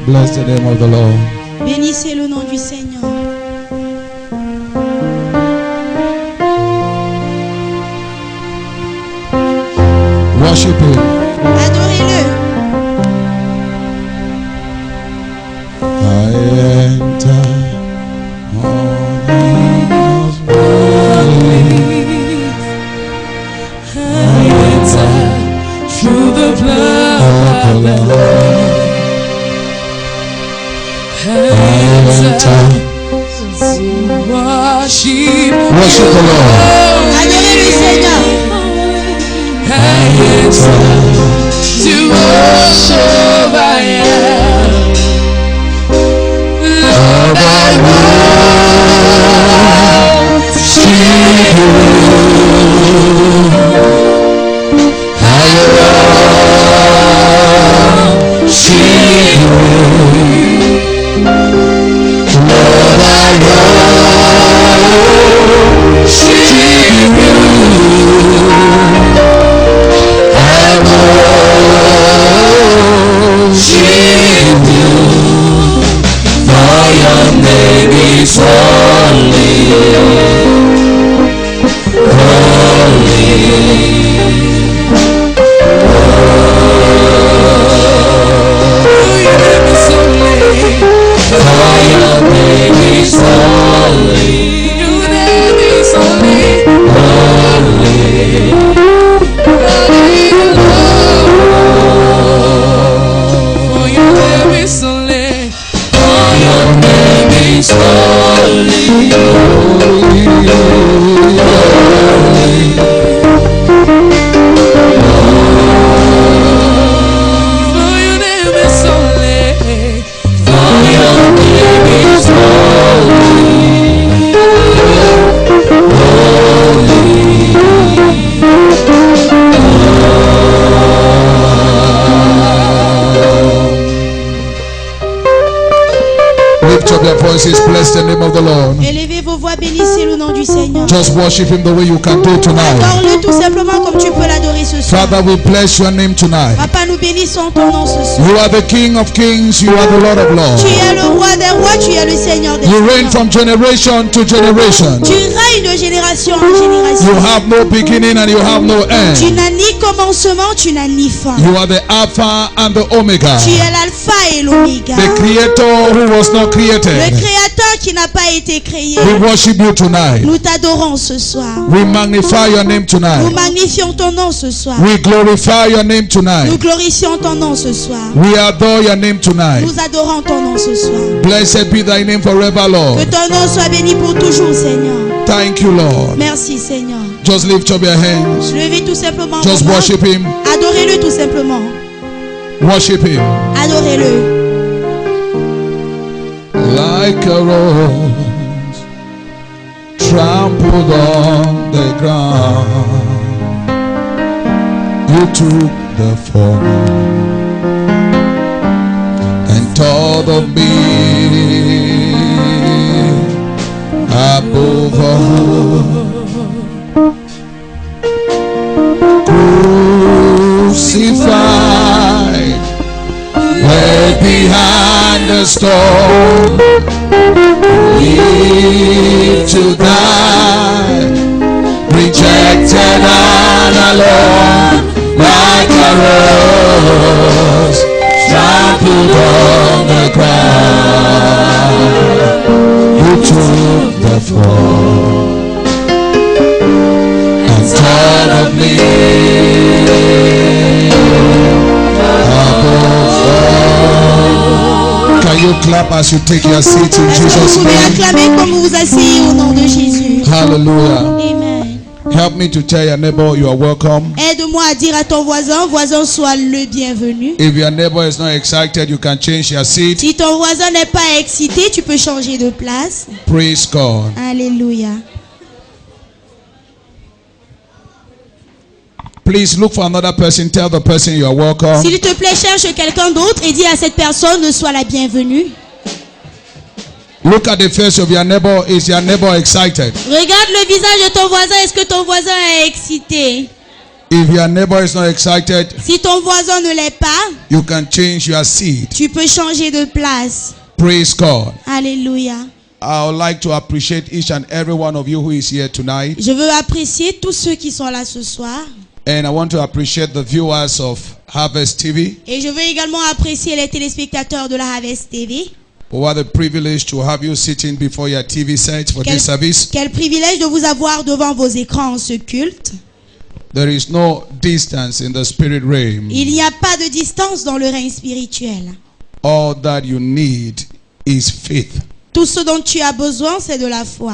Bless the name of the Lord. Bénissez le nom du Seigneur. Worship Him. Adorez-le. I enter on His way. I enter through the blood of the Lamb. I enter to worship. Worship the Lord. Adorez le Seigneur. I enter to worship. I am. Lord, I worship you. I worship you. Lord, I worship you. I worship you. For your name is holy, holy. Bless the name of the Lord. Élevez vos voix, bénissez le nom du Seigneur. Just worship Him the way you can do tonight. Adore-le tout simplement comme tu peux l'adorer ce soir. Father, we bless your name tonight. Papa, nous bénissons ton nom ce soir. You are the King of Kings, you are the Lord of Lords. Tu es le roi des rois, tu es le Seigneur des You reign seigneurs. from generation to generation. Tu règnes de génération en génération. You have no beginning and you have no Tu end. n'as ni commencement, tu n'as ni fin. You are the Alpha and the Omega. Tu es l'alpha et l'oméga. The Creator who was not Le created. créateur qui n'a pas été créé. We worship you tonight. Nous t'adorons ce soir. We magnify your name Nous tonight. magnifions ton nom ce soir. We glorify your name Nous tonight. glorifions ton nom ce soir. We adore your name tonight. Nous adorons ton nom ce soir. Blessed be thy name forever, Que Lord. ton nom soit béni pour toujours, Seigneur. Thank you, Lord. Merci, Seigneur. Just lift up your hands. Levez tout simplement Just vos mains. worship Him. Adorez-le tout simplement. Worship Him. Adorez-le. Like a rose trampled on the ground, you took the fall and thought of me above all. Crucified, way behind the storm, live to die, rejected and alone, like a rose trampled on the ground. You took the fall and thought of me above all. Can you clap as you take your seat in Est-ce que Jesus' vous pouvez name? acclamer comme vous vous asseyez au nom de Jésus? Hallelujah. Amen. Help me to tell your neighbor you are welcome. Aide-moi à dire à ton voisin, sois le bienvenu. If your neighbor is not excited, you can change your seat. Si ton voisin n'est pas excité, tu peux changer de place. Praise God. Alléluia. Please look for another person. Tell the person you are welcome. S'il te plaît, cherche quelqu'un d'autre et dis à cette personne, sois la bienvenue. Look at the face of your neighbor. Is your neighbor excited? Regarde le visage de ton voisin. Est-ce que ton voisin est excité? If your neighbor is not excited, Si ton voisin ne l'est pas, you can change your seat. tu peux changer de place. Praise God. Alléluia. I would like to appreciate each and every one of you who is here tonight. Je veux apprécier tous ceux qui sont là ce soir. And I want to appreciate the viewers of Harvest TV. Et je veux également apprécier les téléspectateurs de la Harvest TV. What a privilege to have you sitting before your TV set for this service. Quel privilège de vous avoir devant vos écrans en ce culte. There is no distance in the spirit realm. Il n'y a pas de distance dans le règne spirituel. All that you need is faith. Tout ce dont tu as besoin, c'est de la foi.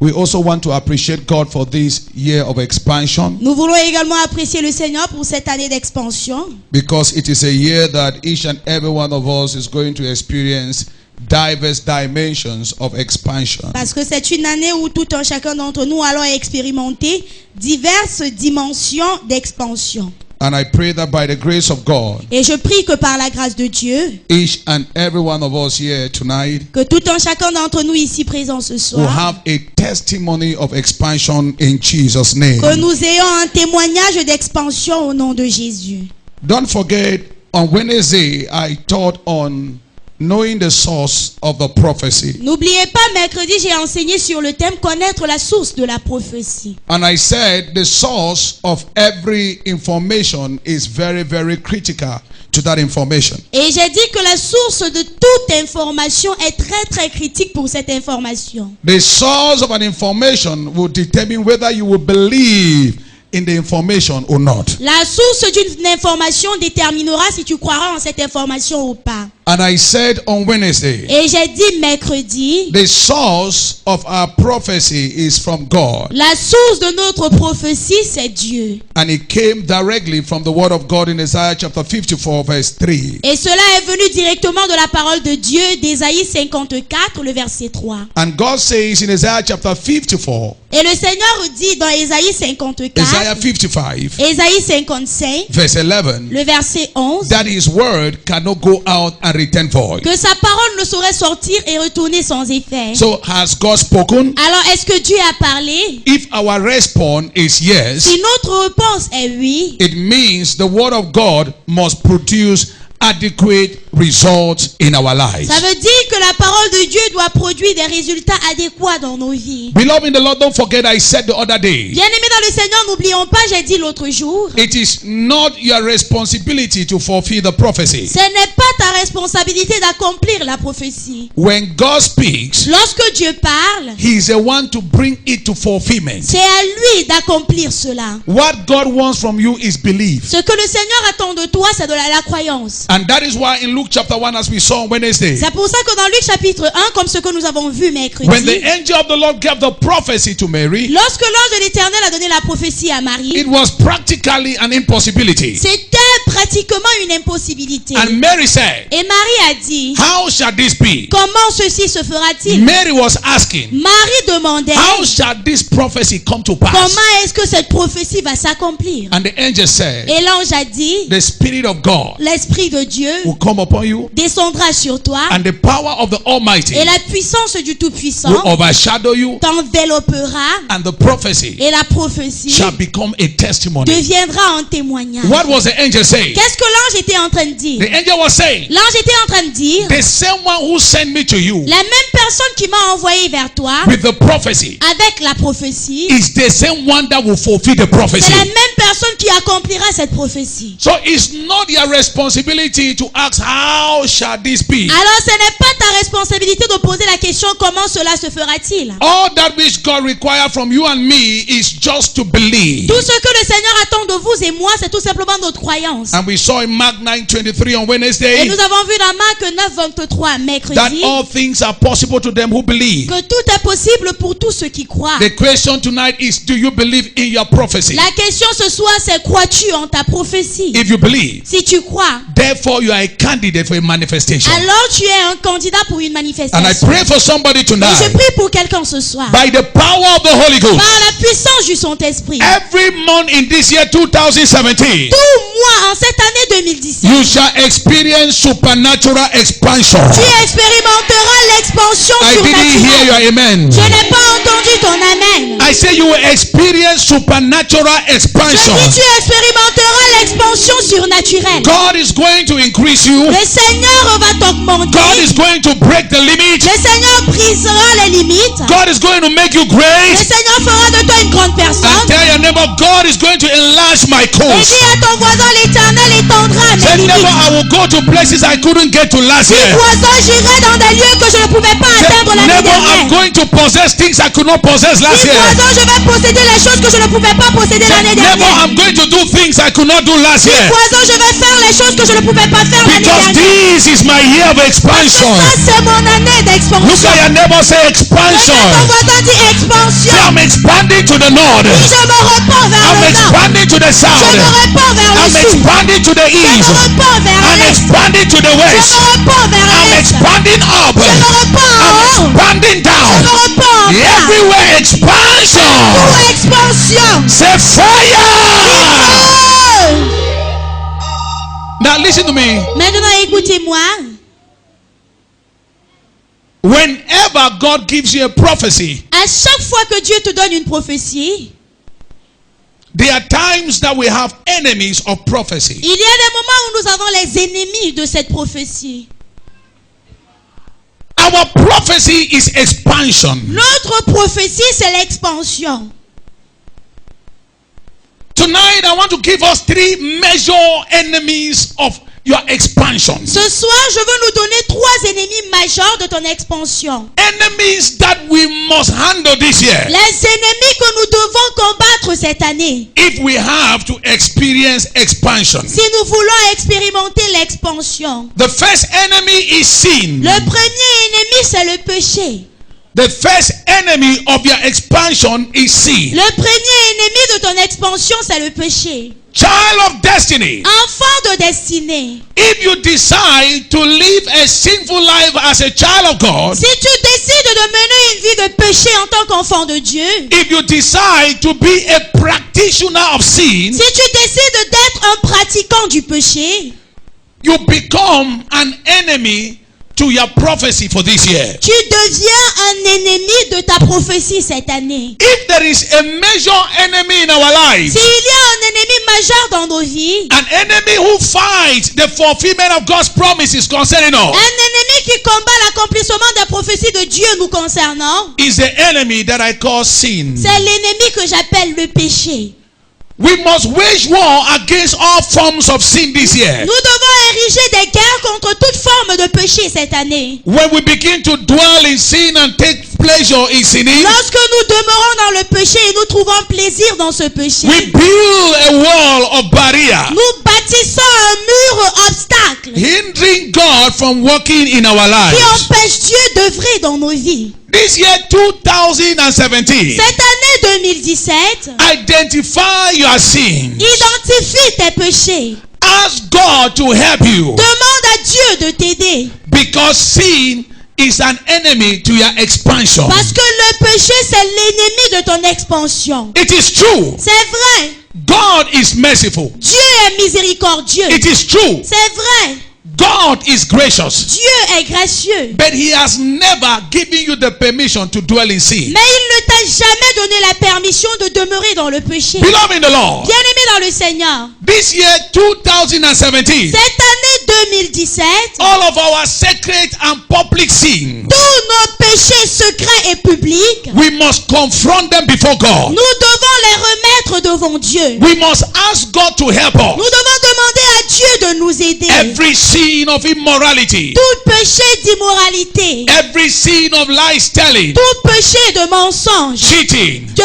We also want to appreciate God for this year of expansion, Nous voulons également apprécier le Seigneur pour cette année d'expansion. because it is a year that each and every one of us is going to experience diverse dimensions of expansion. Parce que c'est une année où tout un chacun d'entre nous allons expérimenter diverses dimensions d'expansion. And I pray that by the grace of God, Et je prie que par la grâce de Dieu, each and every one of us here tonight que tout un chacun d'entre nous ici présents ce will soir, have a testimony of expansion in Jesus' name. que nous ayons un témoignage d'expansion au nom de Jésus. Don't forget, on Wednesday, I taught on knowing the source of the prophecy. N'oubliez pas, mercredi, j'ai enseigné sur le thème connaître la source de la prophétie. And I said the source of every information is very, very critical to that information. Et j'ai dit que la source de toute information est très très critique pour cette information. The source of an information will determine whether you will believe in the information or not. La source d'une information déterminera si tu croiras en cette information ou pas. And I said on Wednesday, Et j'ai dit mercredi, the source of our prophecy is from God. la source de notre prophétie, c'est Dieu. And it came directly from the word of God in Isaiah chapter 54 verse 3. Et cela est venu directement de la parole de Dieu d'Ésaïe 54, le verset 3. And God says in Isaiah chapter 54, Et le Seigneur dit dans Ésaïe 54, Isaiah 55 Ésaïe 55, verse 11, le verset 11, that his word cannot go out and return void. que sa parole ne saurait sortir et retourner sans effet. So has God spoken? Alors, est-ce que Dieu a parlé? If our response is yes, Si notre réponse est oui, it means the word of God must produce adequate results in our lives. ça veut dire que la parole de Dieu doit produire des résultats adéquats dans nos vies. Beloved in the Lord, don't forget I said the other day, Bien-aimés dans le Seigneur, n'oublions pas, j'ai dit l'autre jour, it is not your responsibility to fulfill the prophecy. ce n'est pas ta responsabilité d'accomplir la prophétie. When God speaks, Lorsque Dieu parle, He is the one to bring it to fulfillment. c'est à lui d'accomplir cela. What God wants from you is belief. Ce que le Seigneur attend de toi, c'est de la croyance. And that is why in Luke chapter 1, as we saw on Wednesday, C'est pour ça que dans Luc chapitre 1, comme ce que nous avons vu mercredi, when the angel of the Lord gave the prophecy to Mary, lorsque l'ange de l'Éternel a donné la prophétie à Marie, it was practically an impossibility. c'était pratiquement une impossibilité. And Mary said, Et Marie a dit, how shall this be? comment ceci se fera-t-il? Mary was asking, Marie demandait, how shall this prophecy come to pass? comment est-ce que cette prophétie va s'accomplir? And the angel said, Et l'ange a dit, the Spirit of God l'Esprit de Dieu will come upon you, descendra sur toi and the power of the Almighty et la puissance du Tout-Puissant will overshadow you, t'enveloppera and the prophecy et la prophétie shall become a testimony. deviendra un témoignage. What was the angel saying? Qu'est-ce que l'ange était en train de dire? The angel was saying, L'ange était en train de dire, the same one who sent me to you la même personne qui m'a envoyé vers toi with the prophecy avec la prophétie, is the same one that will fulfill the c'est prophecy. la même personne qui accomplira cette prophétie. So it's not your responsibility to ask, how shall this be? Alors ce n'est pas ta responsabilité de poser la question comment cela se fera-t-il. All that which God requires from you and me is just to believe. Tout ce que le Seigneur attend de vous et moi, c'est tout simplement notre croyance. And we saw in Mark 9:23 on Et Wednesday nous avons vu dans Marc 9:23 that mercredi all things are possible to them who believe. que tout est possible pour tous ceux qui croient. The question tonight is, do you believe in your prophecy? La question ce soir, c'est crois-tu en ta prophétie? If you believe, Si tu crois, therefore you are a candidate for a manifestation. alors tu es un candidat pour une And I manifestation. pray for somebody Et je tonight, prie pour quelqu'un ce soir. by the power of the Holy Ghost, Par la puissance du Saint-Esprit. every month in this year 2017, Tout mois en cette année 2017, you shall experience supernatural expansion. tu expérimenteras l'expansion I didn't hear surnaturelle. your amen. Je n'ai pas entendu ton amen. I say you will experience supernatural Je expansion. dis, tu expérimenteras l'expansion surnaturelle. God is going to increase you. Le Seigneur va t'augmenter. God is going to break the limit. Le Seigneur brisera les limites. God is going to make you Le great. Seigneur fera de toi une grande And personne. tell your neighbor, God is going to enlarge my Et coast. dis à ton voisin, l'Éternel étendra Say, mes neighbor, limites. I will go to places I couldn't get to last Dis, year. voisin, j'irai dans des lieux que je ne pouvais pas Say, atteindre l'année neighbor, I'm dernière. going to possess things I could not possess last Dis, year. voisin, je vais posséder les choses que je ne pouvais pas posséder Say, l'année neighbor, dernière. I'm going to do things I could not do last Dis, year. voisin, je vais faire les choses que je ne pouvais pas faire l'année Because dernière. this is my year of expansion. Ça, c'est mon année Look d'expansion. at your neighbor, say Regarde expansion. ton voisin, dis Say, expansion. I'm expanding to the north. Dis, je me repens vers I'm le nord. expanding to the Je south. me repens vers le I'm sud. expanding to the Je me east. repens vers I'm l'est. expanding to the Je west. me repens vers I'm l'est. expanding up. Je me repens en haut. Expanding Je down. me repens en bas. Everywhere expansion. Pour expansion. Say fire. Oh! Now listen to me. Maintenant, écoutez-moi. Whenever God gives you a prophecy, À chaque fois que Dieu te donne une prophétie, there are times that we have enemies of prophecy. il y a des moments où nous avons les ennemis de cette prophétie. Our prophecy is expansion. Notre prophétie, c'est l'expansion. Tonight, I want to give us 3 major enemies of your expansion. Ce soir, je veux nous donner 3 ennemis majeurs de ton expansion. Enemies that we must handle this year Les ennemis que nous devons combattre cette année. if we have to experience expansion. Si nous voulons expérimenter l'expansion. The first enemy is sin. Le premier ennemi, c'est le péché. The first enemy of your expansion is sin. Le premier ennemi de ton expansion, c'est le péché. Child of destiny. Enfant de destinée. If you decide to live a sinful life as a child of God, Si tu décides de mener une vie de péché en tant qu'enfant de Dieu, if you decide to be a practitioner of sin, si tu décides d'être un pratiquant du péché, you become an enemy to your prophecy for this year. tu deviens un ennemi de ta prophétie cette année. If there is a major enemy in our lives, S'il y a un ennemi majeur dans nos vies, an enemy who fights the fulfillment of God's promises concerning un us, ennemi qui combat l'accomplissement des prophéties de Dieu nous concernant, is the enemy that I call sin. c'est l'ennemi que j'appelle le péché. We must wage war against all forms of sin this year. Nous devons ériger des guerres contre toute forme de péché cette année. When we begin to dwell in sin and take pleasure in sinning, Lorsque nous demeurons dans le péché et nous trouvons plaisir dans ce péché, we build a wall of barrier, nous bâtissons un mur obstacle hindering God from working in our qui lives. empêche Dieu d'œuvrer dans nos vies. This year 2017, Cette année 2017, identify your sins. identifie tes péchés. Ask God to help you, Demande à Dieu de t'aider. because sin is an enemy to your expansion. Parce que le péché, c'est l'ennemi de ton expansion. It is true. C'est vrai. God is merciful. Dieu est miséricordieux. It is true. C'est vrai. God is gracious. Dieu est gracieux. But he has never given you the permission to dwell in sin. Mais il ne t'a jamais donné la permission de demeurer dans le péché. Beloved in the Lord, Bien-aimé dans le Seigneur, this year 2017, cette année 2017, all of our secret and public sins, tous nos péchés secrets et publics, we must confront them before God. nous devons les remettre devant Dieu. We must ask God to help Nous us. devons demander à Dieu de nous aider. Every sin of immorality, Tout péché d'immoralité, every sin of lies telling, tout péché de mensonge, cheating, de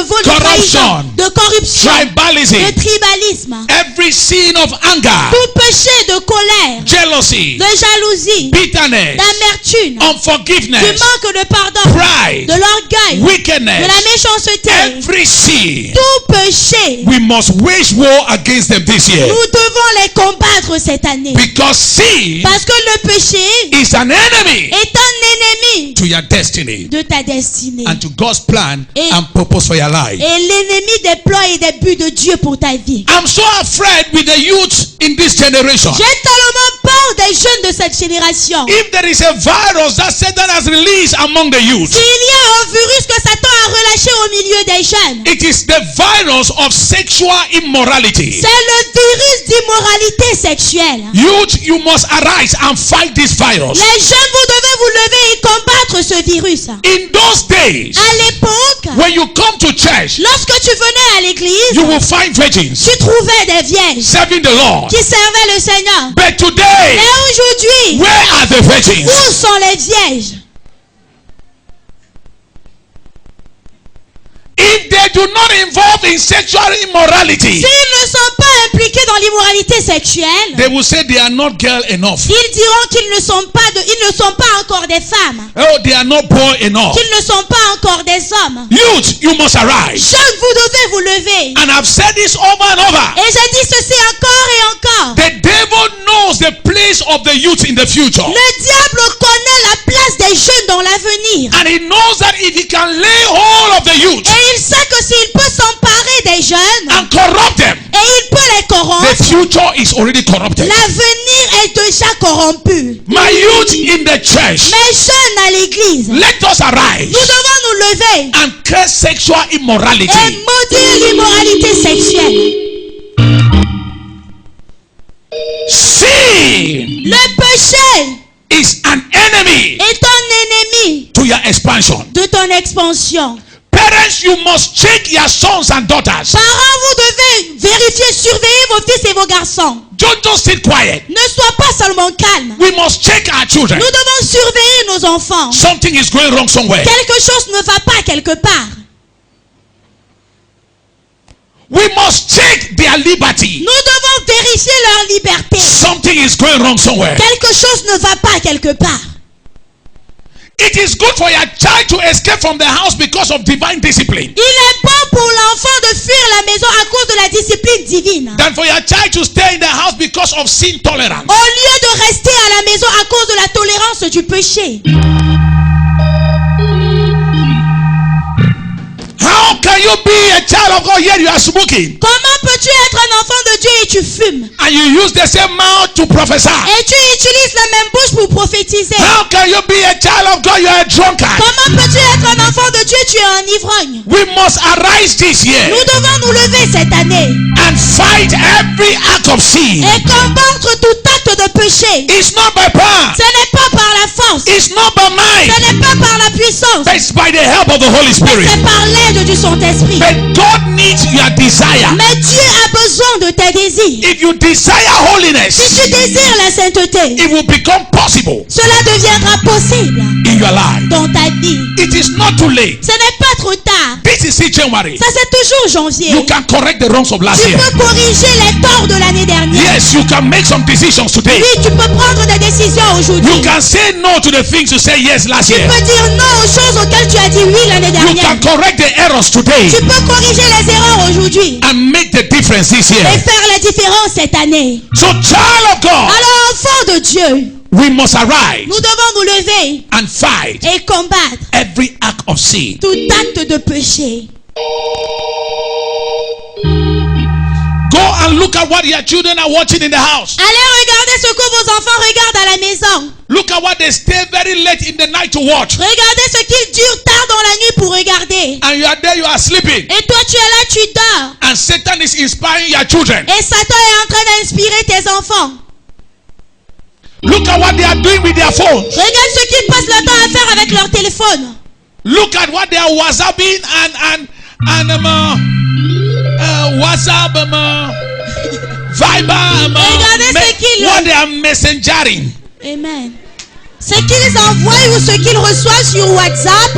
vol, de Corruption. trahison, de corruption, tribalism, de tribalisme, every sin of anger, tout péché de colère, jealousy, de jalousie, bitterness, d'amertume, du unforgiveness, manque de pardon, pride, de l'orgueil, de wickedness, la méchanceté, every sin, tout péché, we must wage war against them this year. nous devons les combattre cette année. Because sin Parce que le péché is an enemy est un ennemi to your destiny de ta destinée. and to God's plan Et- and purpose for your life. Et l'ennemi des plans et des buts de Dieu pour ta vie. I'm so afraid with the youth in this generation. J'ai tellement peur des jeunes de cette génération. If there is a virus that Satan has released among the youth, S'il y a un virus que Satan a relâché au milieu des jeunes, it is the virus of sexual immorality. c'est le virus d'immoralité sexuelle. Youth, you must arise and fight this virus. Les jeunes, vous devez vous lever et combattre ce virus. In those days, À l'époque, when you come to church, lorsque tu venais à l'église, you will find virgins tu trouvais des vierges serving the Lord. qui servaient le Seigneur. But today, Mais aujourd'hui, where are the virgins? où sont les vierges? If they do not involve in sexual immorality, S'ils ne sont pas impliqués dans l'immoralité sexuelle, they will say they are not girl enough. ils diront qu'ils ne sont pas encore des femmes, Oh, they are not boy enough. qu'ils ne sont pas encore des hommes. Youth, you must arise. Jeunes, vous devez vous lever. And I've said this over and over. Et j'ai dit ceci encore et encore. The devil knows the place of the youth in the future. Le diable connaît la place des jeunes dans l'avenir. And he knows that if he can lay hold of the youth Et il sait que s'il peut s'emparer des jeunes and corrupt them, et il peut les corrompre, the future is already corrupted. l'avenir est déjà corrompu. My youth in the church, Mes jeunes à l'église, let us arise nous devons nous lever and curse sexual immorality. et maudire l'immoralité sexuelle. Sin Le péché is an enemy est un ennemi to your expansion. de ton expansion. Parents, you must check your sons and daughters. Parents, vous devez vérifier, surveiller vos fils et vos garçons. Don't just sit quiet. Ne sois pas seulement calme. We must check our children. Nous devons surveiller nos enfants. Something is going wrong somewhere. Quelque chose ne va pas quelque part. We must check their liberty. Nous devons vérifier leur liberté. Something is going wrong somewhere. Quelque chose ne va pas quelque part. It is good for your child to escape from the house because of divine discipline, Il est bon pour l'enfant de fuir la maison à cause de la discipline divine, than for your child to stay in the house because of sin tolerance. au lieu de rester à la maison à cause de la tolérance du péché. How can you be a child of God yet you are smoking? Comment peux-tu être un enfant de Dieu et tu fumes? And you use the same mouth to prophesy? Et tu utilises la même bouche pour prophétiser. How can you be a child of God? You are a drunkard. Comment peux-tu être un enfant de Dieu et tu es un ivrogne? We must arise this year Nous devons nous lever cette année and fight every act of sin. et combattre tout acte de péché. It's not by power. Ce n'est pas par la force, It's not by might. ce n'est pas par la puissance, But it's by the help of the Holy mais Spirit. c'est par l'aide du Saint-Esprit. But God needs your desire. Mais Dieu a besoin de tes désirs. If you desire Si holiness, tu désires la sainteté, it will become possible cela deviendra possible in your life. dans ta vie. It is not too late. Ce n'est pas trop tard. This is still January. Ça c'est toujours janvier. You can correct the wrongs of last Tu year. peux corriger les torts de l'année dernière. Yes, you can make some decisions today. Oui, tu peux prendre des décisions aujourd'hui. You can say no to the things you said yes last Tu year. peux dire non aux choses auxquelles tu as dit oui l'année You dernière. can correct the errors today Tu peux corriger les erreurs aujourd'hui and make the difference this et year. faire la différence cette année. So, child of God, Alors, enfants de Dieu, we must arise nous devons nous lever and fight et combattre every act of sin. tout acte de péché. Go and look at what your children are watching in the house. Allez regarder ce que vos enfants regardent à la maison. Look at what they stay very late in the night to watch. Regardez ce qu'ils durent tard dans la nuit pour regarder. And you are there, you are sleeping. Et toi, tu es là, tu dors. And Satan is inspiring your children. Et Satan est en train d'inspirer tes enfants. Look at what they are doing with their phones. Regarde ce qu'ils passent le temps à faire avec leur téléphone. Look at what they are WhatsApping and WhatsApp, Viber, Regardez ce qu'ils what they are messengering. Amen. Ce qu'ils envoient ou ce qu'ils reçoivent sur WhatsApp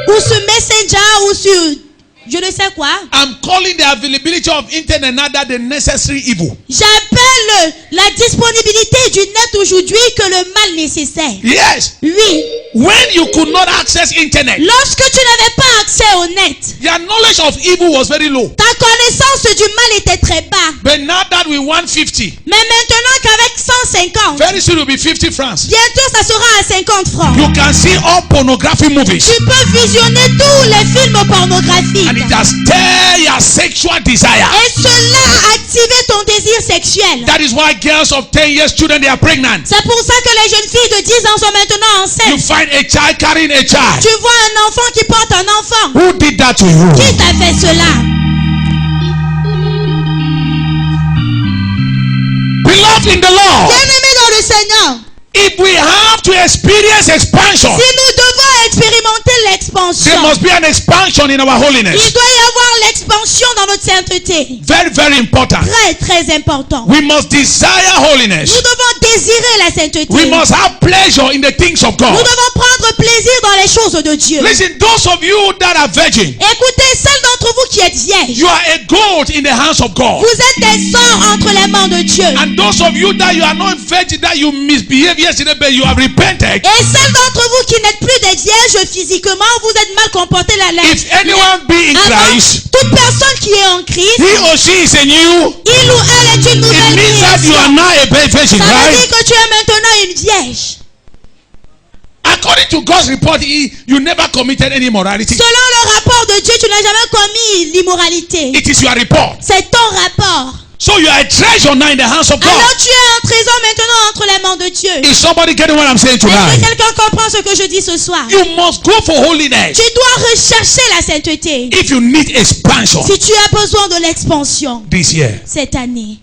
ou sur Messenger ou sur je ne sais quoi. I'm calling the availability of internet now that the necessary evil. J'appelle la disponibilité du net aujourd'hui que le mal nécessaire. Yes. Oui. when you could not access internet, Lorsque tu n'avais pas accès au net, your knowledge of evil was very low. ta connaissance du mal était très bas. But now that we want 50, Mais maintenant qu'avec 150, very soon it will be 50 francs. bientôt ça sera à 50 francs. You can see all pornography movies. Tu peux visionner tous les films pornographiques. And it has stirred your sexual desire. Et cela a activé ton désir sexuel. That is why girls of 10 years, children, they are pregnant. C'est pour ça que les jeunes filles de 10 ans sont maintenant You enceintes. find a child carrying a child. Tu vois un enfant qui porte un enfant. Who did that to you? Qui t'a fait cela? Beloved in the Lord, Bien-aimé dans le Seigneur, if we have to experience expansion, si nous devons expérimenter there l'expansion, must be an expansion in our il holiness. doit y avoir l'expansion dans notre sainteté. Very, very important. Très, très important. We must desire holiness. Nous devons désirer la sainteté. We must have pleasure in the things of Nous God. devons prendre plaisir dans les choses de Dieu. Listen, those of you that are virgin, Écoutez, celles d'entre vous qui êtes vierges, you are a gold in the hands of God. vous êtes des sorts entre les mains de Dieu. And those of you that you are not virgin, that you misbehaved yesterday, but you have repented. Et celles d'entre vous qui n'êtes plus des vierges physiquement, vous êtes mal comportés la lettre. If anyone be in Christ, Toute personne qui est en Christ, he or she is a new. il ou elle est une It nouvelle means that you are création. now a virgin, Ça veut right? dire que tu es maintenant une vierge. According to God's report, you never committed any immorality. Selon le rapport de Dieu, tu n'as jamais commis l'immoralité. It is your report. C'est ton rapport. So you are a treasure now in the hands of God. Alors tu es un trésor maintenant entre les mains de Dieu. Is somebody getting what I'm saying Est-ce que tonight? quelqu'un comprend ce que je dis ce soir? You must go for holiness Tu dois rechercher la sainteté. if you need expansion Si tu as besoin de l'expansion this year. cette année,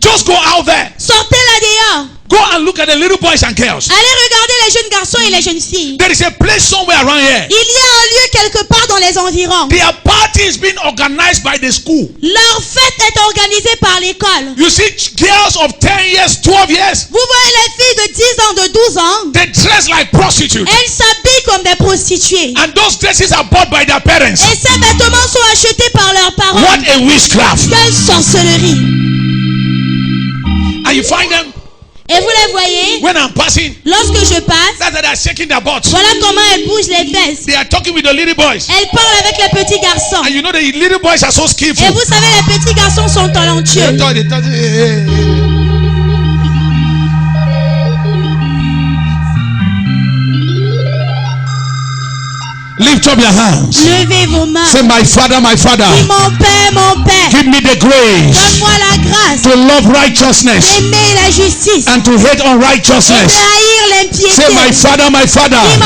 Just go out there. sortez là dehors. Go and look at the little boys and girls. Allez regarder les jeunes garçons et les jeunes filles. There is a place somewhere around here. Il y a un lieu quelque part dans les environs. Their party is being organized by the school. Leur fête est organisée par l'école. You see girls of 10 years, 12 years, Vous voyez les filles de 10 ans, de 12 ans, they dress like prostitutes. elles s'habillent comme des prostituées. And those dresses are bought by their parents. Et ces vêtements sont achetés par leurs parents. What a witchcraft. Quelle sorcellerie! And you find them Et vous les voyez, when I'm passing. lorsque je passe, That's how they're shaking their butts. voilà comment elles bougent les fesses. They are talking with the little boys. Elles parlent avec les petits garçons. And you know the little boys are so Et skillful. vous savez, les petits garçons sont talentueux. They talk, hey. Lift up your hands. Levez vos mains. Say, my Father, my Father, Dis, mon Père, give me the grace donne-moi la grâce to love righteousness d'aimer la justice and to hate et de unrighteousness. haïr l'impiété. Say, my Father, my Father, Dis,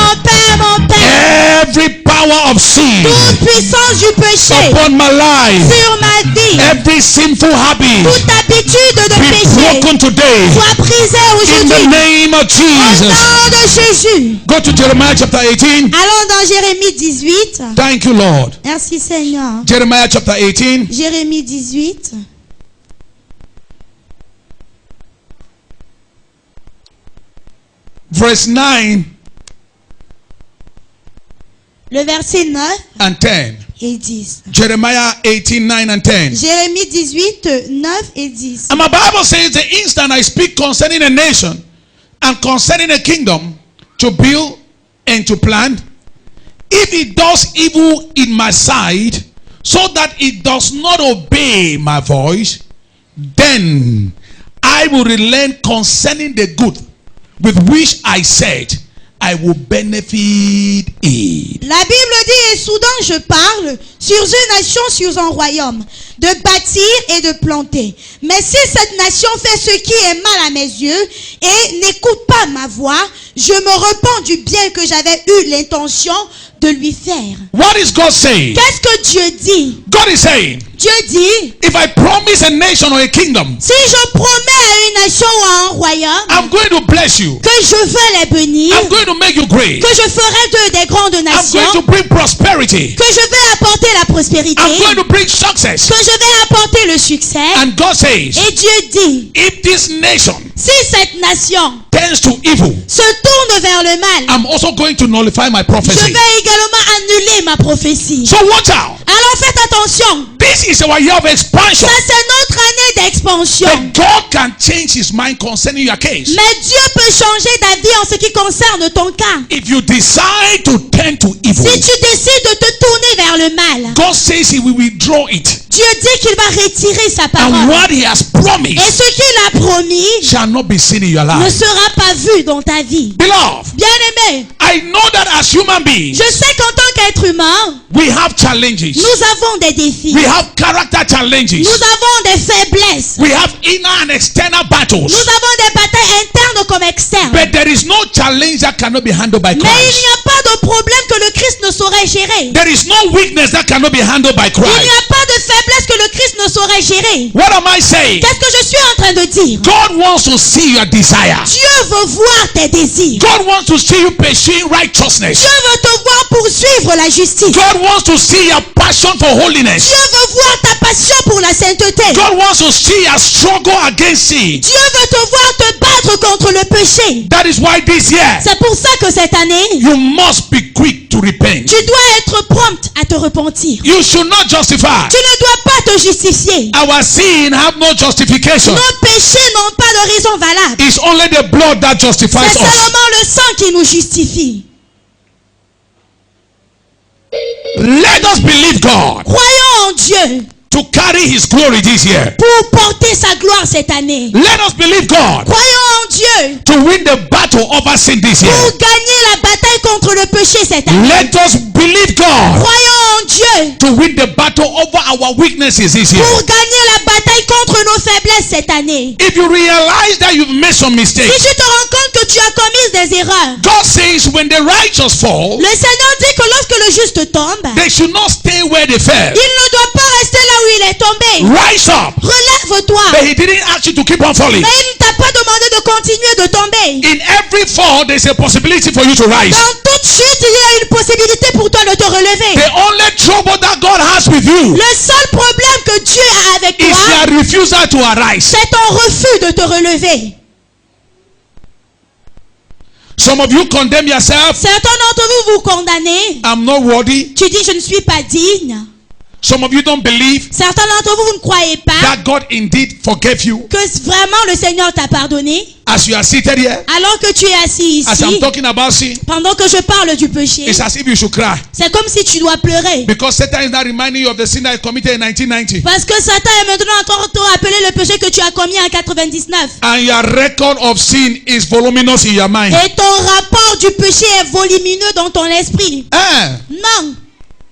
mon Père, every power of sin toute puissance du péché upon my life, sur ma vie, every sinful habit, toute habitude de be péché broken today soit brisée in the aujourd'hui. name of Au Jesus. nom de Jésus. Go to Jeremiah chapter 18. Allons dans Jérémie 18. Thank you, Lord. Merci Seigneur. Jeremiah chapter 18. Jérémie 18. Verse 9 Le verset 9 and 10. et 10. Jeremiah 18, 9 and 10. Jérémie 18, 9 et 10. And my Bible says, the instant I speak concerning a nation and concerning a kingdom to build and to plant, if it does evil in my sight, so that it does not obey my voice, then I will relent concerning the good with which I said I will benefit it. La Bible dit, et soudain je parle sur une nation, sur un royaume, de bâtir et de planter. Mais si cette nation fait ce qui est mal à mes yeux et n'écoute pas ma voix, je me repens du bien que j'avais eu l'intention de lui faire. What is God saying? Qu'est-ce que Dieu dit? God is saying, Dieu dit, if I promise a nation or a kingdom, si je promets à une nation ou à un royaume I'm going to bless you. que je veux les bénir, I'm going to make you great. que je ferai d'eux des grandes I'm nations, going to bring prosperity. que je vais apporter la prospérité, I'm going to bring success. que je vais apporter le succès. And God says, Et Dieu dit, if this nation Si cette nation turns to evil, se tourne vers le mal, I'm also going to nullify my je prophecy. vais également annuler ma prophétie. So watch out. Alors faites attention. This is our year of expansion. Ça, c'est notre année d'expansion. But God can change his mind concerning your case. Mais Dieu peut changer d'avis en ce qui concerne ton cas. If you decide to turn to evil, Si tu décides de te tourner vers le mal, God says he will withdraw it. Dieu dit qu'il va retirer sa And parole. what he has Et promised ce qu'il a promis shall not be seen in your ne life. sera pas vu dans ta vie. Beloved, Bien-aimé, I know that as human beings, je sais qu'en tant qu'être humain, we have challenges. nous avons des défis. We have character challenges. Nous avons des faiblesses. We have inner and external Nous battles. avons des batailles internes comme externes. But there is no challenge that cannot be handled by Mais il Christ. n'y a pas de problème que le Christ ne saurait gérer. There is no weakness that cannot be handled by Il n'y Christ. a pas de faiblesse que le Christ ne saurait gérer. What am I saying? Qu'est-ce que je suis en train de dire? God wants to see your desire. Dieu veut voir tes désirs. God wants to see you pursuing righteousness. Dieu veut te voir poursuivre la justice. God wants to see your passion for holiness. Dieu veut voir ta passion pour la sainteté. God wants to see your struggle against sin. Dieu veut te voir te battre contre le péché. That is why this year C'est pour ça que cette année, you must be quick to repent. tu dois être prompte à te repentir. You should not justify. Tu ne dois pas te justifier. Our sin have no justification. Nos péchés n'ont pas de raison valable. It's only the blood that justifies C'est us. seulement le sang qui nous justifie. Let us believe God Croyons en Dieu to carry his glory this year. pour porter sa gloire cette année. Let us believe God Croyons en Dieu to win the battle over sin this year. pour gagner la bataille contre le péché cette année. Let us believe God Croyons en Dieu to win the battle over our weaknesses this year. pour gagner la bataille contre nos faiblesses cette année. If you realize that you've made some Si mistakes, tu te rends compte que tu as commis des erreurs, God says when the righteous fall, le Seigneur dit que lorsque le juste tombe, they should not stay where they fell. il ne doit pas rester là où il est tombé. Rise up. Relève-toi. But he didn't ask you to keep on falling. Mais il ne t'a pas demandé de continuer de tomber. In every fall, there's a possibility for you to rise. Dans toute chute, il y a une possibilité pour toi de te relever. The only trouble that God has with you Le seul problème que Dieu a avec is toi, your refusal to arise. c'est ton refus de te relever. Some of you condemn yourself. Certains d'entre vous vous condamnez. I'm not worthy. Tu dis, je ne suis pas digne. Some of you don't believe Certains d'entre vous, vous ne croyez pas that God indeed forgave you que vraiment le Seigneur t'a pardonné. as you are seated here. Alors que tu es assis As I'm ici, talking about sin, pendant que je parle du péché, it's as if you should cry. c'est comme si tu dois pleurer. Because Satan is not reminding you of the sin that he committed in 1990. Parce que Satan est maintenant en train de te rappeler le péché que tu as commis en 99. And your record of sin is voluminous in your mind. Et ton rapport du péché est volumineux dans ton esprit. Non.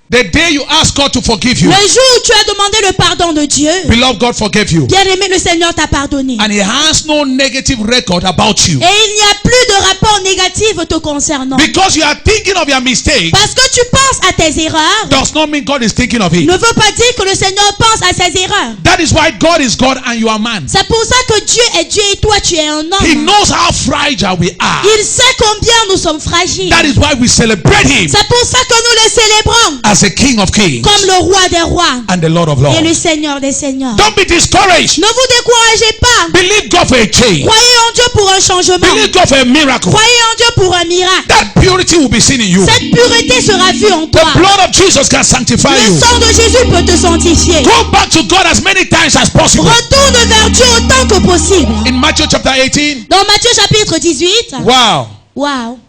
The day you ask God to forgive you, Le jour où tu as demandé le pardon de Dieu, beloved, God forgave you. bien aimé, le Seigneur t'a pardonné. And he has no negative record about you. Et il n'y a plus de rapport négatif te concernant. Because you are thinking of your mistakes Parce que tu penses à tes erreurs, does not mean God is thinking of it. ne veut pas dire que le Seigneur pense à ses erreurs. That is why God is God and you are man. C'est pour ça que Dieu est Dieu et toi tu es un He homme. knows how fragile we are. Il sait combien nous sommes fragiles. That is why we celebrate him C'est pour ça que nous le célébrons as the King of Kings comme le roi des rois and the Lord of Lords. et le Seigneur des seigneurs. Don't be discouraged. Ne vous découragez pas. Believe God for a change. Croyez en Dieu pour un changement. Believe God for a miracle. Croyez en Dieu pour un miracle. That purity will be seen in you. Cette pureté sera vue en The toi. blood of Jesus can sanctify Le you. sang de Jésus peut te sanctifier. Go back to God as many times as possible. Retourne vers Dieu autant que possible. In Matthew chapter 18. Dans Matthieu chapitre 18. Wow. Wow.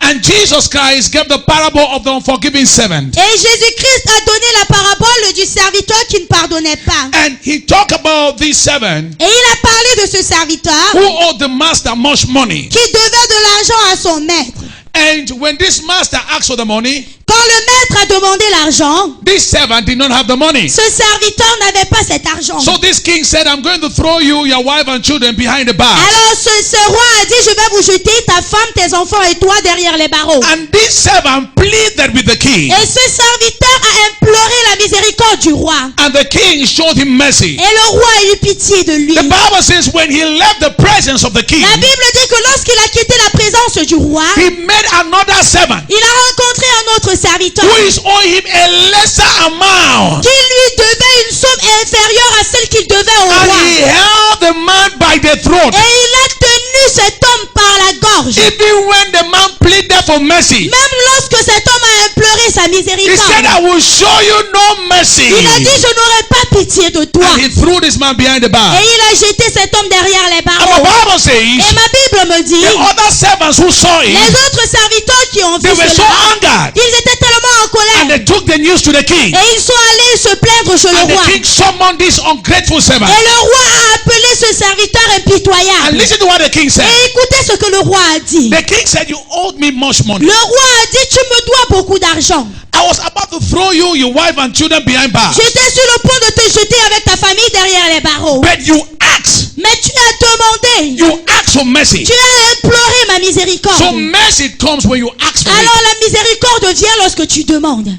And Jesus Christ gave the parable of the unforgiving servant. Et Jésus-Christ a donné la parabole du serviteur qui ne pardonnait pas. And he talked about this servant Et il a parlé de ce serviteur who owed the master much money. qui devait de l'argent à son maître. And when this master asked for the money, Quand le maître a demandé l'argent, this servant did not have the money. ce serviteur n'avait pas cet argent. So this king said, I'm going to throw you, your wife and children behind the bars. Alors ce roi a dit, je vais vous jeter ta femme, tes enfants et toi derrière les barreaux. And this servant pleaded with the king. Et ce serviteur a imploré la miséricorde du roi. And the king showed him mercy. Et le roi a eu pitié de lui. The Bible says when he left the presence of the king, La Bible dit que lorsqu'il a quitté la présence du roi, he met another servant il a rencontré un autre serviteur who is owing him a lesser amount. qui lui devait une somme inférieure à celle qu'il devait au And roi. he held the man by the throat. Et il a tenu cet homme par la gorge. Even when the man pleaded for mercy, Même lorsque cet homme a imploré sa he said, miséricorde, I will show you no mercy. il a dit, je n'aurai pas pitié de toi. And he threw this man behind the bar. Et il a jeté cet homme derrière les And the barreaux. Bible Et says, ma Bible me dit, the other servants who saw les it, autres serviteurs qui ont vu they were so cela, angered. ils étaient tellement en And colère. they took the news to the king. Et ils sont allés se plaindre chez And le the roi. king summoned this ungrateful servant. Et le roi a appelé ce serviteur And impitoyable. listen to what the king said. Et écoutez ce que le roi a dit. The king said, you owed me much money. Le roi a dit, tu me dois beaucoup d'argent. I was about to throw you, your wife and children behind bars. J'étais sur le point de te jeter avec ta famille derrière les barreaux. But you asked. Mais tu as demandé. You asked for mercy. Tu as imploré ma miséricorde. So mercy comes when you ask for Alors it. la miséricorde vient lorsque tu demandes.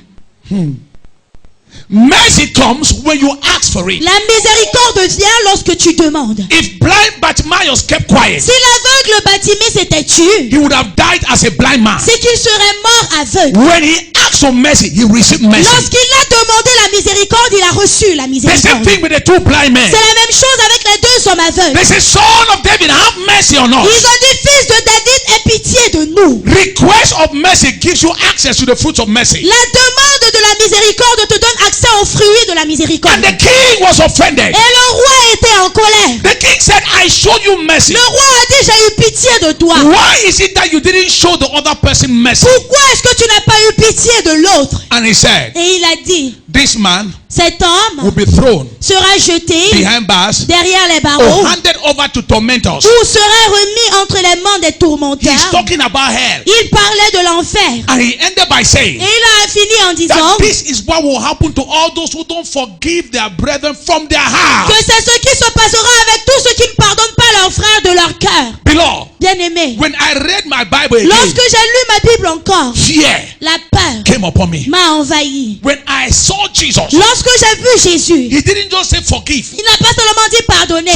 Mercy comes when you ask for it. La miséricorde vient lorsque tu demandes. If blind Bartimaeus kept quiet, Si l'aveugle Bartimée s'était tué, he would have died as a blind man. c'est qu'il serait mort aveugle. When he asked for mercy, he received mercy. Lorsqu'il a demandé la miséricorde, il a reçu la The same miséricorde. thing with the two blind men. C'est la même chose avec les deux hommes aveugles. They say, Son of David, have mercy on Ils us. ont dit, fils de David, aie pitié de nous. Request of mercy gives you access to the fruits of mercy. La demande de la miséricorde te donne accès aux fruits de la miséricorde. And the king was offended. Et le roi était en colère. The king said, I showed you mercy. Le roi a dit, j'ai eu pitié de toi. Why is it that you didn't show the other person mercy? Pourquoi est-ce que tu n'as pas eu pitié de l'autre? And he said, Et il a dit, this man cet homme will be thrown sera jeté behind bars derrière les or barreaux handed over to tormentors. ou sera remis entre les mains des He's tourmenteurs. talking about hell. Il parlait de l'enfer. And he ended by saying Et il a fini en disant that this is what will happen to all those who don't forgive their brethren from their heart. que c'est ce qui se passera avec tous ceux qui ne pardonnent pas leurs frères de leur cœur. Beloved, Bien-aimé, when I read my Bible again, lorsque j'ai lu ma Bible encore, fear la peur came upon me. m'a envahi. When I saw Jesus, Lorsque j'ai vu Jésus, he didn't just say forgive. il n'a pas seulement dit pardonner.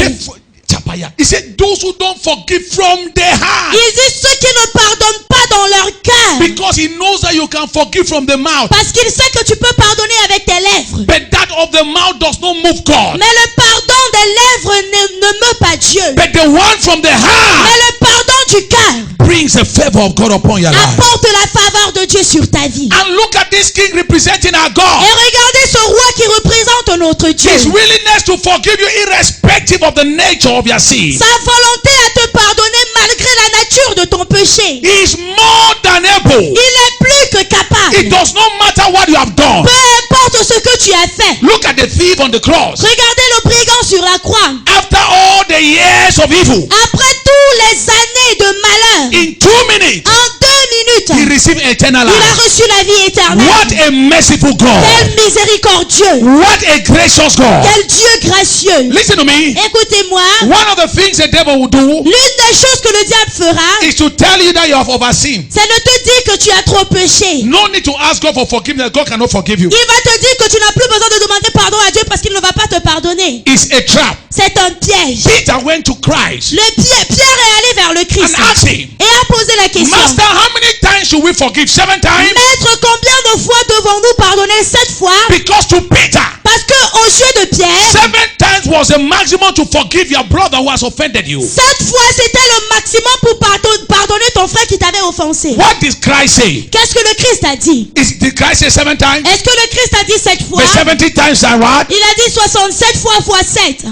He said those who don't forgive from their heart. Il dit ceux qui ne pardonnent pas dans leur cœur. Because he knows that you can forgive from the mouth. Parce qu'il sait que tu peux pardonner avec tes lèvres. But that of the mouth does not move God. Mais le pardon des lèvres ne meut pas Dieu. But the one from the heart Mais le pardon du cœur brings the favor of God upon your life. apporte la faveur de Dieu sur ta vie. And look at this king representing our Et God. regardez ce roi qui représente notre Dieu. His willingness to forgive you irrespective of the nature of your sin. Sa volonté à te pardonner malgré la nature de ton péché. He is more than able. Il est plus que capable. It does not matter what you have done. Peu importe ce que tu as fait. Look at the thief on the cross. Regardez le brigand sur la croix. After all the years of evil, Après tous les années de malheur, in 2 minutes, en 2 he minutes, received eternal il life. a reçu la vie éternelle. What a merciful God. Quel miséricordieux. What a gracious God. Quel Dieu gracieux. Listen to me. Écoutez-moi. One of the things the devil will do L'une des choses que le diable fera, is to tell you that you have overseen. c'est de te dire que tu as trop péché. No need to ask God for forgiveness. God cannot forgive you. Il va te dire que tu n'as plus besoin de demander pardon à Dieu parce qu'il ne va pas te pardonner. It's a trap. C'est un piège. Peter went to Christ Pierre est allé vers le and Christ asked him, et a posé la question. Master, how many times should we forgive? 7 times? Maître, combien de fois devons-nous pardonner? 7 fois? Because to Peter, Parce que aux yeux de Pierre, 7 times was the maximum to forgive your brother who has offended you. 7 fois c'était le maximum pour pardonner ton frère qui t'avait offensé. What did Christ say? Qu'est-ce que le Christ a dit? Did Christ say 7 times? Est-ce que le Christ a dit 7 fois? The 70 times are what? Il a dit 67 fois fois 7.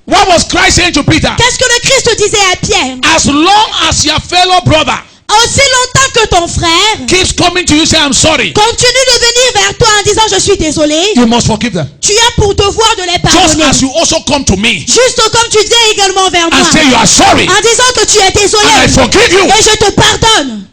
What was Christ saying to Peter? Qu'est-ce que le Christ disait à Pierre? As long as your fellow brother Aussi longtemps que ton frère keeps coming to you say I'm sorry, continue de venir vers toi en disant je suis désolé, you must forgive them. tu as pour devoir de les Just pardonner. as you also come to me Juste comme tu viens également vers moi and say you are sorry en disant que tu es désolé and I forgive you. et je te pardonne.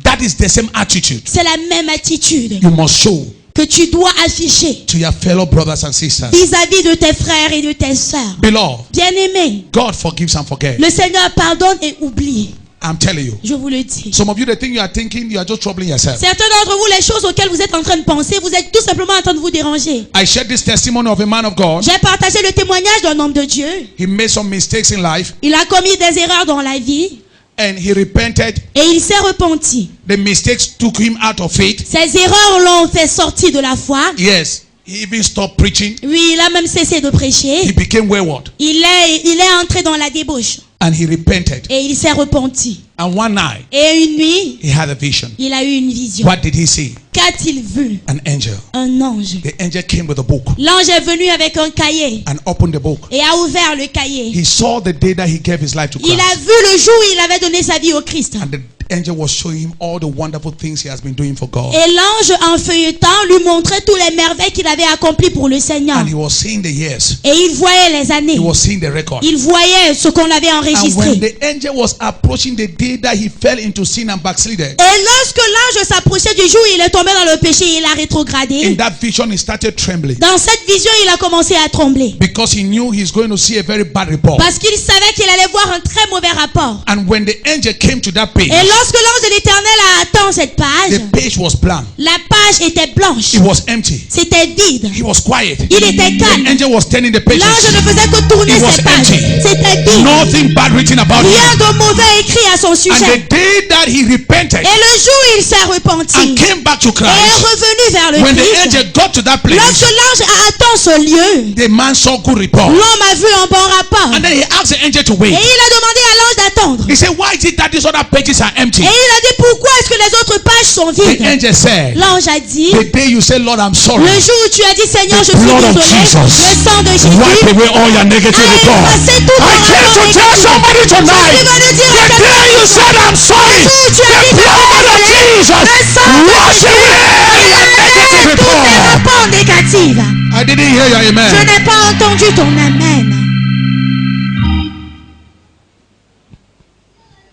That is the same attitude C'est la même attitude you must show que tu dois afficher to your fellow brothers and sisters. vis-à-vis de tes frères et de tes sœurs. Beloved, Bien-aimés, God forgives and forgets. le Seigneur pardonne et oublie. I'm telling you. Je vous le dis. Some of you, the thing you are thinking, you are just troubling yourself. Certains d'entre vous, les choses auxquelles vous êtes en train de penser, vous êtes tout simplement en train de vous déranger. I shared this testimony of a man of God. J'ai partagé le témoignage d'un homme de Dieu. He made some mistakes in life Il a commis des erreurs dans la vie and he repented. et il s'est repenti. The mistakes took him out of faith. Ces erreurs l'ont fait sortir de la foi. Yes. He even stopped preaching. Oui, il a même cessé de He prêcher. became wayward. Il est entré dans la débauche. And he repented. Et il s'est repenti. And one night, Et une nuit, he had a vision. il a eu une vision. What did he see? Qu'a-t-il vu? An angel. Un ange. The angel came with a book L'ange est venu avec un cahier and opened the book. et a ouvert le cahier. He saw the day that he gave his life to Il a Christ. vu le jour où il avait donné sa vie au Christ. And the angel was showing him all the wonderful things he has been doing for God. Et l'ange, en feuilletant, lui montrait tous les merveilles qu'il avait accomplies pour le Seigneur. And he was seeing the years. Et il voyait les années. He was seeing the record. Il voyait ce qu'on avait And when enregistré. the angel was approaching the day that he fell into sin and backslided, Et lorsque l'ange s'approchait du jour où il est tombé dans le péché, il a rétrogradé. in that vision he started trembling Dans cette vision, il a commencé à trembler. because he knew he's going to see a very bad report. Parce qu'il savait qu'il allait voir un très mauvais rapport. And when the angel came to that page, Et lorsque l'ange de l'Éternel a atteint cette page, the page was blank. la page était blanche. It was empty. C'était vide. He was quiet. Il était The calme. angel was turning the pages. L'ange ne faisait que tourner It was ses pages. empty. C'était vide. Nothing bad written about Rien him. de mauvais écrit à son And sujet. the day that he repented Et le jour où il s'est repenti and came back to et est Christ, revenu vers le when the Christ, angel got to that place, lorsque l'ange a atteint ce lieu, the man saw good report. l'homme a vu un bon rapport. And then he asked the angel to Et wait. il a demandé à l'ange d'attendre. He said, why is it that these other pages are empty? Et il a dit, pourquoi est-ce que les autres pages sont The vides? angel said, L'ange a dit, the day you say, Lord, I'm sorry, le jour où tu as dit, Seigneur, je the suis blood of désolé, Jesus le sang de Jésus wipe away all your negative a report. effacé tout I ton came rapport to tell négatif. somebody tonight, Je suis venu dire à the day you said, I'm sorry, le jour où tu as the dit, blood of Jesus le sang de wash Jésus away your negative tous tes report. rapports négatifs. I didn't hear your Je amen. n'ai pas entendu ton amen.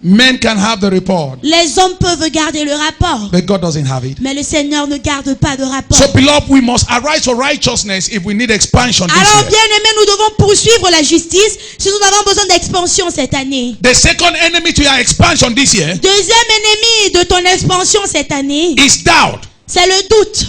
Men can have the report, Les hommes peuvent garder le rapport, but God doesn't have it. mais le Seigneur ne garde pas de rapport. So, beloved, we must arise for righteousness if we need expansion this Alors, year. bien aimés, nous devons poursuivre la justice si nous avons besoin d'expansion cette année. The second enemy to your expansion this year Deuxième ennemi de ton expansion cette année, is doubt. c'est le doute.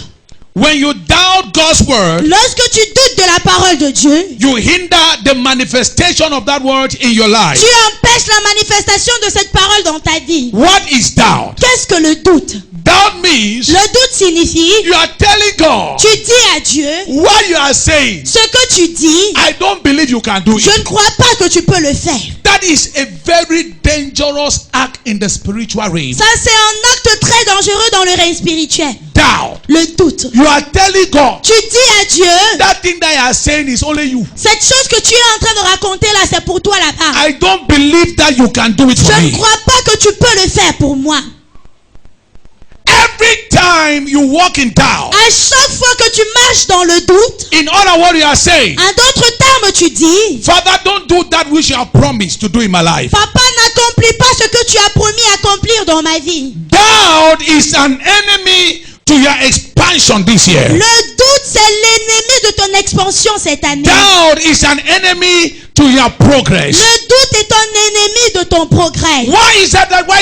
When you doubt God's word, Lorsque tu doutes de la parole de Dieu, you hinder the manifestation of that word in your life. tu empêches la manifestation de cette parole dans ta vie. What is doubt? Qu'est-ce que le doute? Doubt means Le doute signifie, you are telling God tu dis à Dieu, what you are saying. ce que tu dis, I don't believe you can do je it. ne crois pas que tu peux le faire. That is a very dangerous act in the spiritual realm. Ça, c'est un acte très dangereux dans le règne spirituel. Doubt. Le doute. You are telling God Tu dis à Dieu, that thing that you are saying is only you. cette chose que tu es en train de raconter là, c'est pour toi là-bas. I don't believe that you can do it for Je me. ne crois pas que tu peux le faire pour moi. Every time you walk in doubt, À chaque fois que tu marches dans le doute, in other words, you are saying, en d'autres termes, tu dis, Father, don't do that which you have promised to do in my life. Papa, n'accomplis pas ce que tu as promis accomplir dans ma vie. Doubt is an enemy to your expansion this year. Le doute, c'est l'ennemi de ton expansion cette année. Doubt is an enemy to your progress. Le doute est un ennemi de ton progrès. Why is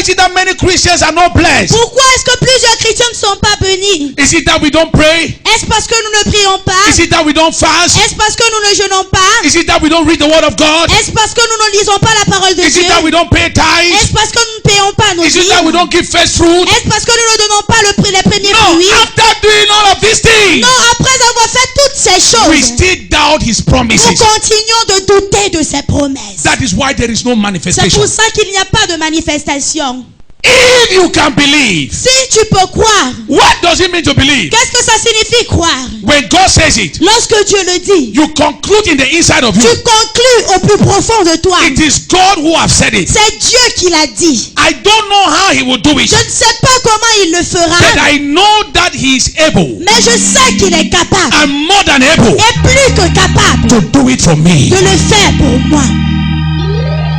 it that many Christians are not blessed? Pourquoi est-ce que plusieurs chrétiens ne sont pas bénis? Is it that we don't pray? Est-ce parce que nous ne prions pas? Is it that we don't fast? Est-ce parce que nous ne jeûnons pas? Is it that we don't read the word of God? Est-ce parce que nous ne lisons pas la parole de Is Dieu? it that we don't pay tithes? Est-ce parce que nous ne payons pas nos Is it that we dîmes? don't give first fruit? Est-ce parce que nous ne donnons pas les premiers No, fruits? after doing all of these things, Non, après avoir fait toutes ces we choses, still doubt his nous promises. continuons de douter de ses promesses. That is why there is no C'est manifestation. pour ça qu'il n'y a pas de manifestation. If you can believe, Si tu peux croire, what does it mean to believe? qu'est-ce que ça signifie croire? When God says it, Lorsque Dieu le dit, you conclude in the inside of tu you. conclus au plus profond de toi. It is God who has said it. C'est Dieu qui l'a dit. I don't know how he will do it, Je ne sais pas comment il le but fera, I know that he is able mais je sais qu'il est capable, and more than able et plus que capable, to do it for me. de le faire pour moi.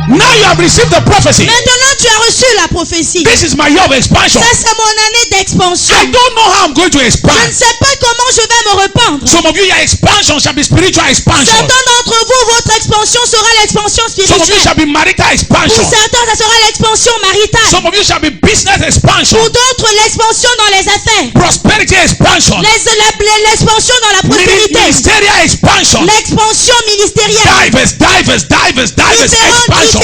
Now you have received the prophecy. Maintenant, tu as reçu la prophétie. This is my year of expansion. Ça, c'est mon année d'expansion. I don't know how I'm going to Je ne expand. sais pas comment je vais me répandre. Some of you, your expansion shall be spiritual expansion. Certains d'entre vous, votre expansion sera l'expansion Some of you spirituelle. shall be marital Pour expansion. certains, ça sera l'expansion maritale. Some of you shall be business expansion, Pour d'autres, l'expansion dans les affaires. prosperity expansion, L'expansion dans la prospérité. ministerial expansion, L'expansion ministérielle. expansion.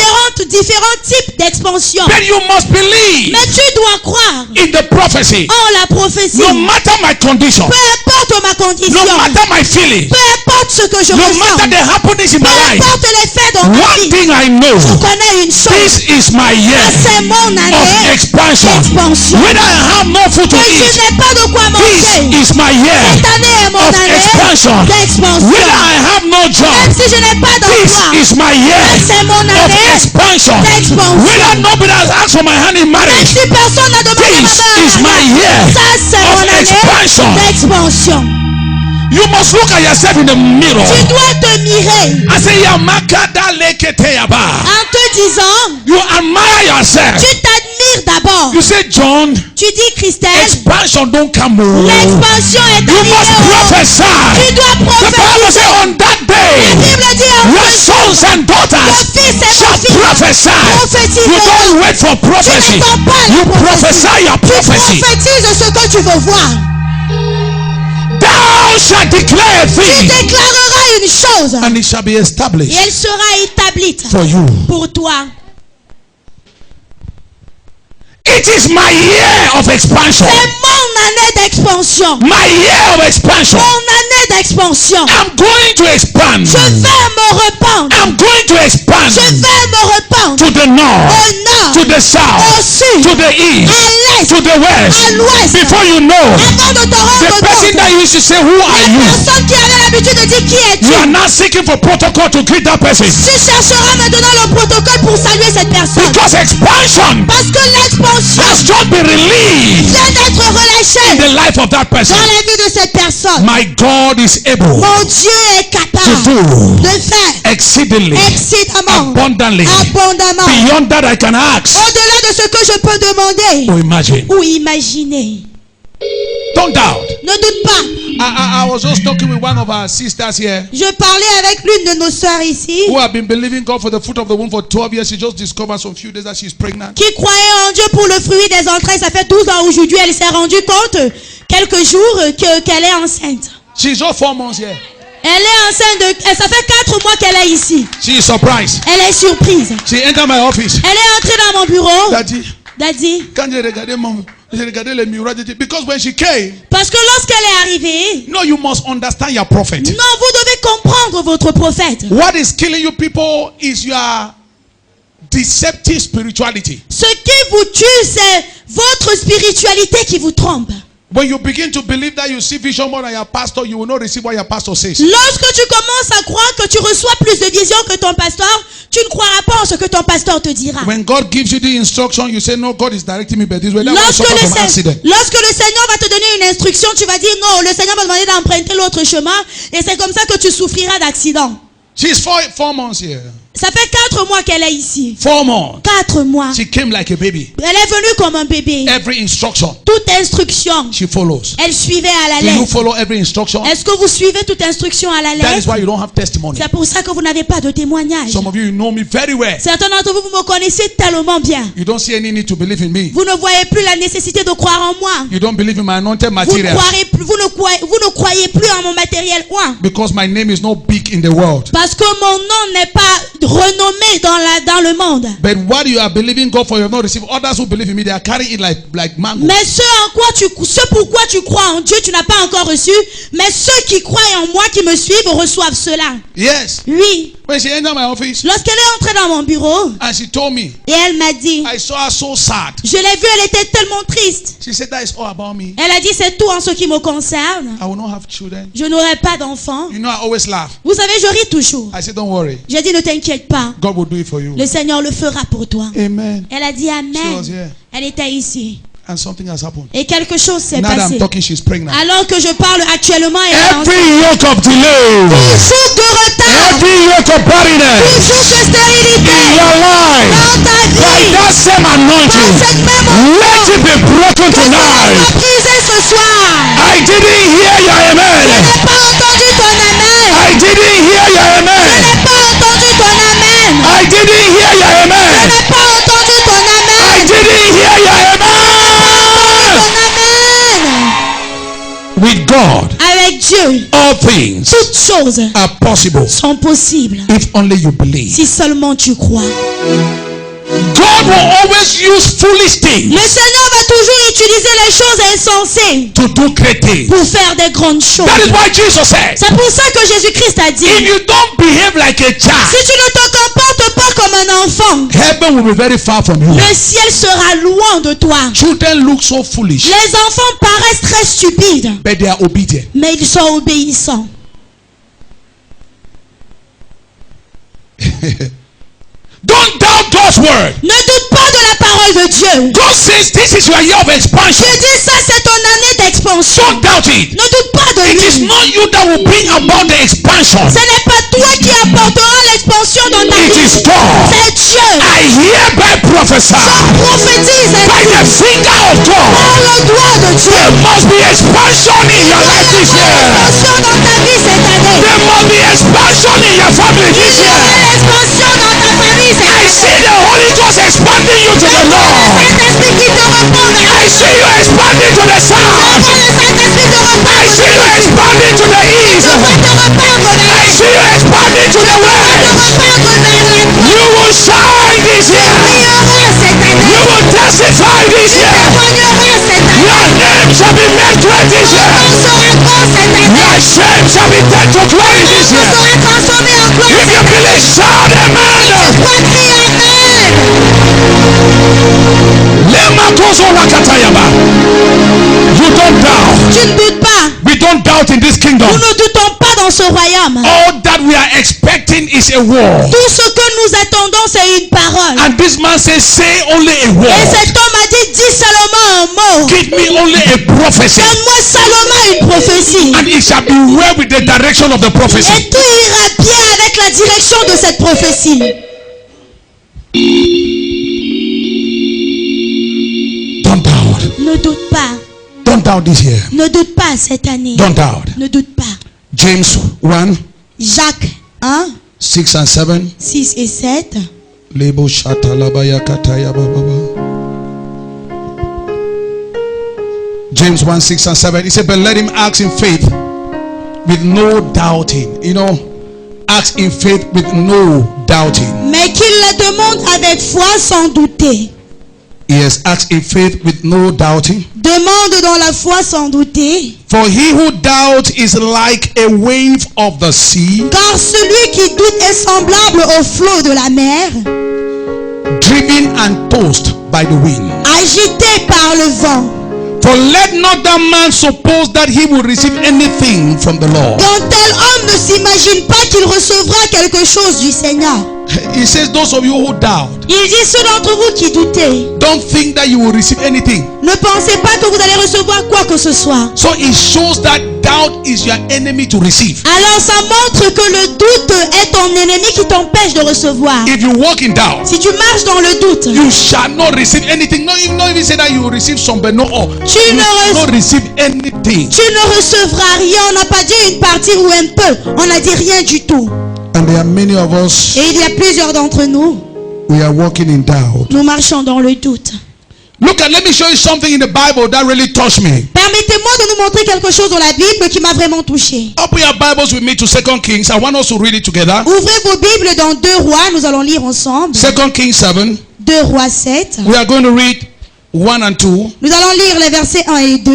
Différents types d'expansion. Then you must believe Mais tu dois croire in the prophecy. en la prophétie. No matter my condition, Peu importe ma condition. no matter my feelings, Peu importe ce que je no ressens. matter the happenings in Peu my life, importe les faits dans ma one vie. thing I know, Je connais une chose. this is my year C'est mon of année expansion. d'expansion. Whether I have no food to Que je eat, n'ai pas de quoi manger. this is my year Cette année est mon of année expansion. d'expansion. Whether I have no Même job, si je n'ai pas this d'emploi. is my year C'est mon of année expansion. d'expansion. Whether nobody has asked for my hand in Même marriage, si personne n'a demandé this is ma my main. year Ça, c'est mon of année expansion. d'expansion. You must look at yourself in the mirror. Tu dois te mirer I say, Yamakada leketeyaba. en te disant, You admire yourself. tu t'admires d'abord. You say, John, Tu dis, Christelle, expansion don't come. l'expansion est You arrivée. must prophesy. Tu dois The Bible prophétiser. says, on that La day, Bible dit en your ce sons and daughters Vos fils et shall vos filles prophesy. prophétiseront. You don't wait for prophecy. Tu n'attends pas la You prophétie. prophesy your Tu prophecy. prophétises ce que tu veux voir. Thou shalt declare a Tu thing, déclareras une chose and it shall be et established elle sera établie for you. pour toi. It is my year of expansion. C'est mon année d'expansion. My year of expansion. Mon année d'expansion. I'm going to expand. Je vais me répandre. I'm going to expand Je vais me répandre to the north, au nord, to the au south, sud, to the east, à l'est, to the west. à l'ouest. Before you know, Avant de te the rendre person compte, that used to say, who are la you? personne qui avait l'habitude de dire qui es-tu, You are now seeking for protocol to greet that person. tu chercheras maintenant le protocole pour saluer cette personne. Because expansion Parce que l'expansion has just been released vient d'être in relâchée the life of that person. dans la vie de cette personne. My God is able Mon Dieu est to capable do de faire exceedingly, excitamment, abundantly, abondamment, beyond that I can ask au-delà de ce que je peux demander or imagine. ou imaginer. Don't doubt. Ne doute pas. I was just talking with one of our sisters here Je parlais avec l'une de nos sœurs ici who have been believing God for the fruit of the womb for 12 years. She just discovered some few days that she's pregnant. qui croyait en Dieu pour le fruit des entrailles. Ça fait 12 ans aujourd'hui. Elle s'est rendue compte quelques jours qu'elle est enceinte. She's just 4 months here. Elle est enceinte ça fait 4 mois qu'elle est ici. She is surprised. Elle est surprise. She entered my office. Elle est entrée dans mon bureau. Daddy, Daddy. quand j'ai regardé le miroir, j'ai dit, because when she came, Parce que lorsqu'elle est arrivée, no, you must understand your prophet. non, vous devez comprendre votre prophète. What is killing you people is your deceptive spirituality. Ce qui vous tue, c'est votre spiritualité qui vous trompe. When you begin to believe that you see vision more than your pastor, you will not receive what your pastor says. Lorsque tu commences à croire que tu reçois plus de visions que ton pasteur, tu ne croiras pas en ce que ton pasteur te dira. When God gives you the instruction, you say, no, God is directing me by this way. That will Lorsque suffer le, from accident. lorsque le Seigneur va te donner une instruction, tu vas dire non, le Seigneur m'a demandé d'emprunter l'autre chemin et c'est comme ça que tu souffriras d'accident. She's 4 months here. Ça fait 4 mois qu'elle est ici. 4 months. 4 mois. She came like a baby. Elle est venue comme un bébé. Every instruction Toute instruction, she follows. elle suivait à la Do you lettre. follow every instruction? Est-ce que vous suivez toute instruction à la That is lettre? why you don't have testimony. C'est pour ça que vous n'avez pas de témoignage. Some of you know me very well. Certains d'entre vous, vous me connaissez tellement bien. You don't see any need to believe in me. Vous ne voyez plus la nécessité de croire en moi. You don't believe in my anointed Vous material. ne croyez plus en mon matériel. Ouin. Because my name is not big in the world. Parce que mon nom n'est pas renommé dans le monde. But what you are believing God for, you have not received. Others who believe in me, they are carrying it like mango. Mais ce pourquoi tu crois en Dieu, tu n'as pas encore reçu. Mais ceux qui croient en moi, qui me suivent, reçoivent cela. Yes. Oui. When she entered my office Lorsqu'elle est entrée dans mon bureau, and she told me, et elle m'a dit, I saw her so sad. je l'ai vue, elle était tellement triste. She said, that is all about me. Elle a dit, c'est tout en ce qui me concerne. I will not have children. Je n'aurai pas d'enfants. You know, I always laugh. Vous savez, je ris toujours. I said, don't worry. J'ai dit, ne t'inquiète pas. God will do it for you. Le Seigneur le fera pour toi. Amen. Elle a dit She Amen. was here. Elle était ici. And something has happened. Et quelque chose s'est Now that passé. I'm talking, she's pregnant. Alors que je parle actuellement, elle est enceinte. Every yoke of delay, Toujours de retard. every yoke of barrenness Toujours de stérilité. in your life, Dans ta by vie. that same Par anointing, cette même let it be broken que tu tonight. vas briser ce soir. I didn't hear your Je amen. n'ai pas entendu ton amen. I didn't hear your Je amen. n'ai pas entendu ton amen. I didn't hear your Je amen. n'ai pas entendu ton Dieu, all things toutes choses are possible sont possibles if only you believe. si seulement tu crois. God will always use foolish things Le Seigneur va toujours utiliser les choses insensées to do great things. pour faire des grandes choses. That is why Jesus said, C'est pour ça que Jésus-Christ a dit, if you don't behave like a si child, tu ne te comportes pas comme un enfant, heaven will be very far from you. le ciel sera loin de toi. Children look so foolish, Les enfants paraissent très stupides, but they are obedient. mais ils sont obéissants. Don't doubt God's word. Ne doute pas de la parole de Dieu. God says this is your year of expansion. Dieu dit ça, c'est ton année d'expansion. Don't doubt it. Ne doute pas de It is lui. not you that will bring about the expansion. Ce n'est pas toi qui apportera l'expansion dans ta It vie. is God. C'est Dieu. I hereby prophesy Prophétise by ainsi. the finger of Par God. le doigt de Dieu. There must be expansion in your life this year. L'expansion dans ta vie cette année. There must be expansion in your family Il this y aura year. l'expansion dans ta famille cette I année. see the Holy Ghost expanding you to the Lord. Saint-Esprit qui te reprend vers I see you expanding to the south. le Saint-Esprit te reprend I see you expanding to the east. te reprendre vers I see you expanding to the west. You will shine this year. You will testify this year. Your name shall be made great this year. Your shame shall be turned to glory this year. If you believe, shout amen. Lemakoso wakatayaba. You don't doubt. Tu ne doutes pas. We don't doubt in this kingdom. Nous ne doutons pas dans ce royaume. All that we are expecting is a war. Tout ce que nous attendons, c'est une parole. And this man says, say only a Et word. cet homme a dit, dis seulement un mot. Give me only a prophecy. Donne-moi seulement une prophétie. And it shall be well with the direction of the prophecy. Et tout ira bien avec la direction de cette prophétie. Don't doubt. Ne doute pas. Don't doubt this year. Ne doute pas cette année. Don't doubt. Ne doute pas. James 1, Jacques 1, 6 and 7. 6 et 7. Lebo shatalabaya kataya bababa. James 1, 6 and 7. He said, but let him ask in faith with no doubting. You know, ask in faith with no doubting. Mais qu'il la demande avec foi sans douter. Yes, ask in faith with no doubting. Demande dans la foi sans douter. For he who doubts is like a wave of the sea, Car celui qui doute est semblable au flot de la mer, driven and tossed by the wind. agité par le vent. For let not that man suppose that he will receive anything from the Lord. Quand tel homme ne s'imagine pas qu'il recevra quelque chose du Seigneur. He says, those of you who doubt, Il dit, ceux d'entre vous qui doutez, don't think that you will receive anything. ne pensez pas que vous allez recevoir quoi que ce soit. So it shows that doubt is your enemy to receive. Alors ça montre que le doute est ton ennemi qui t'empêche de recevoir. If you walk in doubt, Si tu marches dans le doute, you shall not receive anything. Not even say that you will receive some, but no all. Tu You ne will re- not receive anything. tu ne recevras rien. On n'a pas dit une partie ou un peu. On n'a dit rien du tout. And there are many of us, Et il y a plusieurs d'entre nous, we are walking in doubt. nous marchons dans le doute. Let me show you something in the Bible that really touched me. Permettez-moi de nous montrer quelque chose dans la Bible qui m'a vraiment touché. Open your Bibles with me to 2 Kings. I want us to read it together. Ouvrez vos Bibles dans 2 Rois, nous allons lire ensemble. 2 Kings 7. 2 Rois 7. We are going to read 1 and 2. Nous allons lire les versets 1 et 2.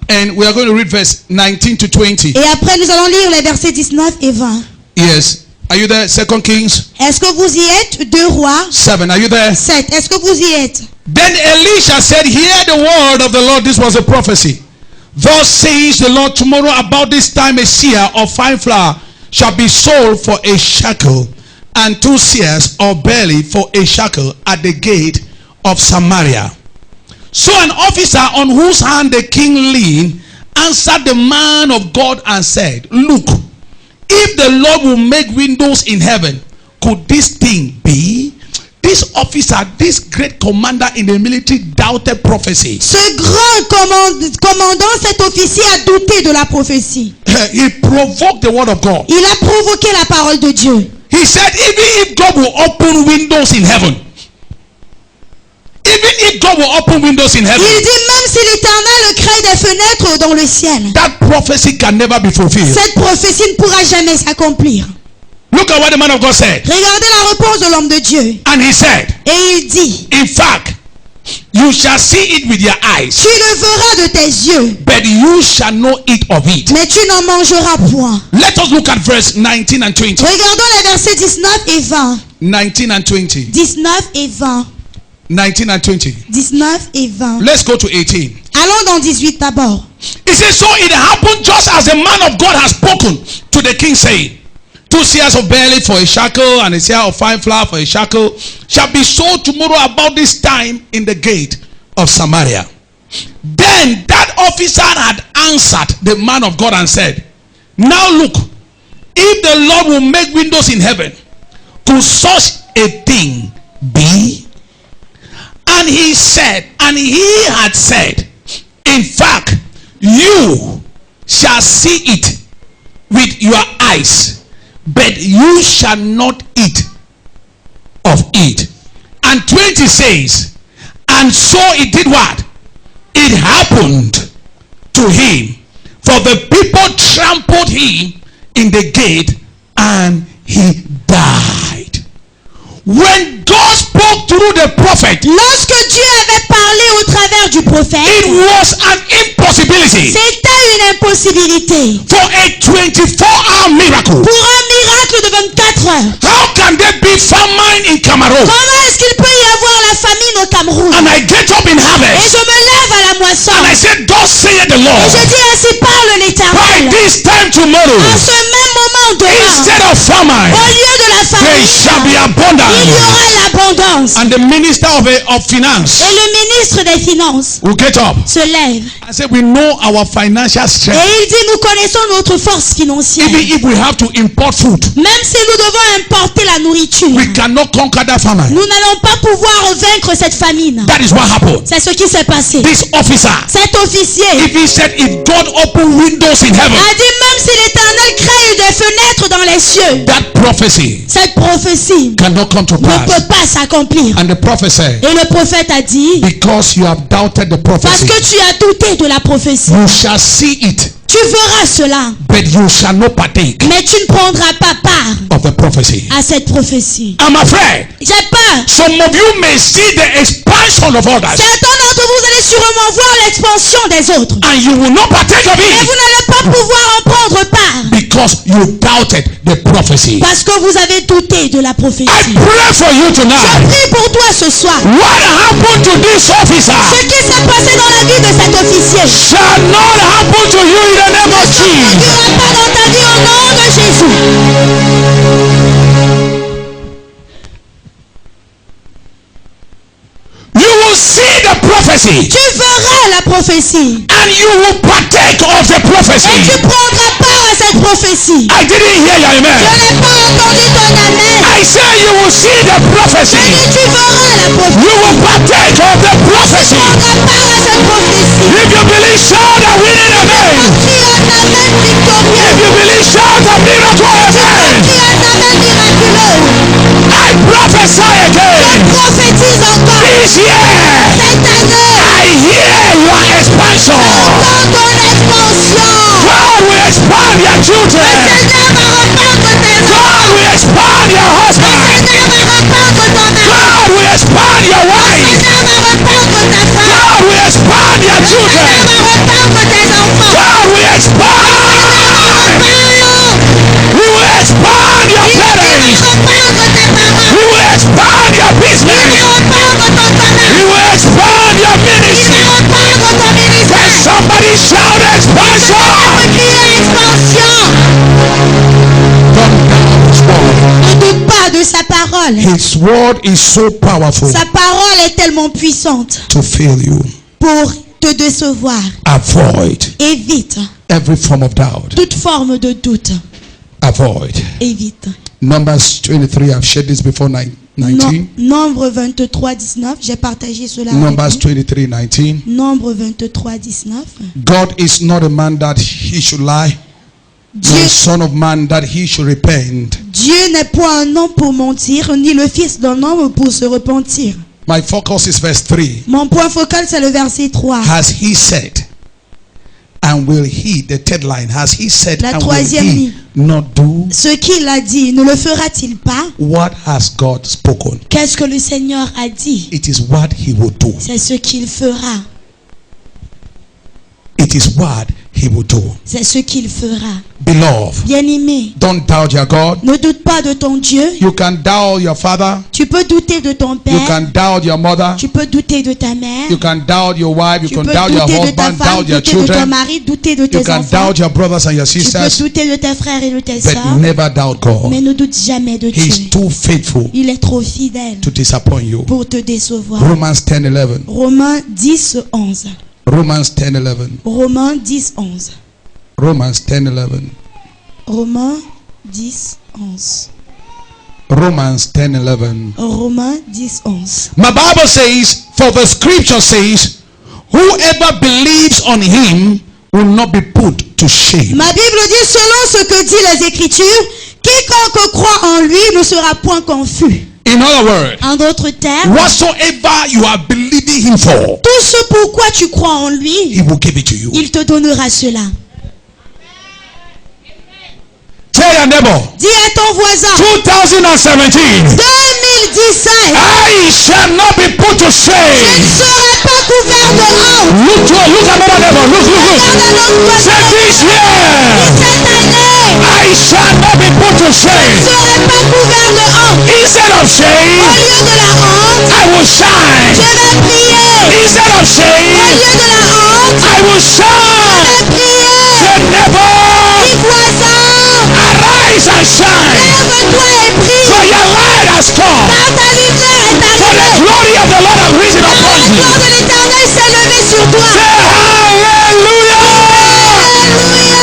And we are going to read verse 19 to 20. Et après, nous allons lire les versets 19 et 20. Yes. Are you there? 2 Kings Est-ce que vous y êtes? 2 Rois 7. Are you there? 7. Est-ce que vous y êtes? Then Elisha said, hear the word of the Lord. This was a prophecy. Thus says the Lord, tomorrow about this time a seah of fine flour shall be sold for a shekel, and 2 seahs of barley for a shekel at the gate of Samaria. So an officer on whose hand the king leaned answered the man of God and said, look, if the Lord will make windows in heaven, could this thing be? This officer, this great commander in the military doubted prophecy. Ce grand commandant, cet officier a douté de la prophétie. He provoked the word of God. Il a provoqué la parole de Dieu. He said, even if God will open windows in heaven, even if God will open windows in heaven, Il dit même si l'Éternel crée des fenêtres dans le ciel, that prophecy can never be fulfilled. cette prophétie ne pourra jamais s'accomplir. Look at what the man of God said. Regardez la réponse de l'homme de Dieu. And he said, Et il dit, in fact, you shall see it with your eyes, tu le verras de tes yeux, but you shall not eat of it. mais tu n'en mangeras point. Let us look at verse 19 and 20. Regardons les versets 19 et 20. 19 and 20. 19 et 20. 19 and 20. 19 et 20. Let's go to 18. Allons dans 18 d'abord. It says, so it happened just as the man of God has spoken to the king, saying, 2 seahs of barley for a shekel and a seah of fine flour for a shekel shall be sold tomorrow about this time in the gate of Samaria. Then that officer had answered the man of God and said, now look, if the Lord will make windows in heaven, could such a thing be? And he had said, in fact, you shall see it with your eyes, but you shall not eat of it. And 20 says, and so it did what? It happened to him, for the people trampled him in the gate, and he died. When God spoke through the prophet, Lorsque Dieu avait parlé au travers du it prophète, was an impossibility c'était une impossibilité. for a 24-hour miracle. Pour un miracle de 24 heures. How can there be famine in Cameroon? Comment est-ce qu'il peut y avoir la famine au Cameroun? And I get up in Et harvest je me lève à la moisson. and I said, thus saith the Et Lord, je dis ainsi parle by l'Éternel. this time tomorrow, À ce même moment demain, instead of famine, au lieu de la there shall be famine, il y abundance. aura l'abondance. And the minister of finance Et le ministre des Finances will get up se lève. and say, we know our financial Et strength. il dit, nous connaissons notre force financière. Even if we have to import food, Même si nous devons importer la nourriture, we cannot conquer that famine. nous n'allons pas pouvoir vaincre cette famine. That is what happened. C'est ce qui s'est passé. This officer, Cet officier if he said, if God opened windows in heaven, a dit, même si l'Éternel crée des fenêtres dans les cieux, that prophecy cette prophétie cannot come to ne pass. peut pas s'accomplir. And the prophet said, Et le prophète a dit, because you have doubted the parce prophecy, que tu as douté de la prophétie, you shall see it, tu verras cela, but you shall not partake mais tu ne prendras pas part of the prophecy. à cette prophétie. I'm afraid J'ai peur. some of you may see the expansion of others, Certains d'entre vous allez sûrement voir l'expansion des autres. and you will not partake of Et vous it n'allez pas pouvoir en prendre part. because you doubted the prophecy. Parce que vous avez douté de la I prophétie. pray for you Je tonight. prie pour toi ce soir. What happened to this officer Ce qui s'est passé dans la vie de cet officier shall not happen to you in the name of ne Jesus. produira pas dans ta vie au nom de Jésus. You will see the prophecy Tu verras la prophétie. and you will partake of the Et prophecy. tu prendras part à cette prophétie. I didn't hear your Je amen. n'ai pas entendu ton amen. I say you will see the Je prophecy. dis tu verras la prophétie. You will partake of the Tu prophecy. prendras part à cette prophétie. If you believe, shout a winning amen. Crie un amen victorieux. If you believe, shout a miracle amen. Crie un amen miraculeux. I prophesy again. Prophétise encore. This year, Cette année, I hear your expansion. dans ton expansion, God will expand your children. Seigneur va reprendre tes enfants. God will expand your husband. Seigneur va reprendre ton mari. God will expand your wife. Seigneur va reprendre ta femme. God will expand your children. Seigneur va reprendre tes enfants. God will expand. He will expand your parents. He will expand your business. He will expand your ministry. Can somebody shout expansion? Don't doubt his word. Ne doute pas de sa parole. His word is so powerful Sa parole est tellement puissante to fill you. pour te décevoir. Avoid Évite every form of doubt. toute forme de doute. Avoid. Évite. Numbers 23, I've shared this before 19. Nombre 23, 19. J'ai partagé cela. Numbers avec vous. 23, 19. Nombre 23, 19. God is not a man that he should lie, nor Dieu, a son of man that he should repent. Dieu n'est point un homme pour mentir, ni le fils d'un homme pour se repentir. My focus is verse 3. Mon point focal, c'est le verset 3. Has he said, and will he, the third line, has he said, La and will troisième he ligne. not do? Ce qu'il a dit, ne le fera-t-il pas? What has God spoken? Qu'est-ce que le Seigneur a dit? It is what he will do. C'est ce qu'il fera. It is what he will do. C'est ce qu'il fera. Beloved, Bien-aimé, don't doubt your God. ne doute pas de ton Dieu. You can doubt your father. Tu peux douter de ton You père. can doubt your mother. Tu peux douter de ta mère. You can doubt your wife. You Tu can peux doubt your douter de ta husband. femme, Doubt your douter de ton children. mari, douter de You tes can enfants. doubt your brothers and your Tu peux sisters. douter de tes frères et de tes But sœurs. never doubt God. Mais ne doute jamais de He is Dieu. too faithful Il est trop fidèle to disappoint you. pour te décevoir. Romans 10:11. Romains 10, 11. Romans 10:11. Romains 10, 11. Romans 10:11. Romains 10, 11. Romans 10:11. Romains 10, 11. My Bible says, for the scripture says, whoever believes on him will not be put to shame. Ma Bible dit, selon ce que dit les Écritures, quiconque croit en lui ne sera point confus. In other words, En d'autres termes, whatsoever you are believing him for, tout ce pourquoi tu crois en lui, he will give it to you. il te donnera cela. Tell your neighbor, Dis à ton voisin, 2017, 2017, I shall not be put to je ne shame. serai pas couvert de honte. Look another neighbor, look. Say this year, Cette année, I shall not be put to je shame. ne serai pas couvert de honte. Instead of Au shame, lieu de la honte, I will shine. je vais prier. Instead of Au shame, lieu de la honte, I will je shine. vais prier. Say neighbor, Dis voisin, arise and shine. lève-toi et prie. For your light has come. Car ta lumière est For the arrivée. glory of the Lord has risen La upon you. gloire de l'Éternel s'est levée sur toi. Say hallelujah. Alléluia.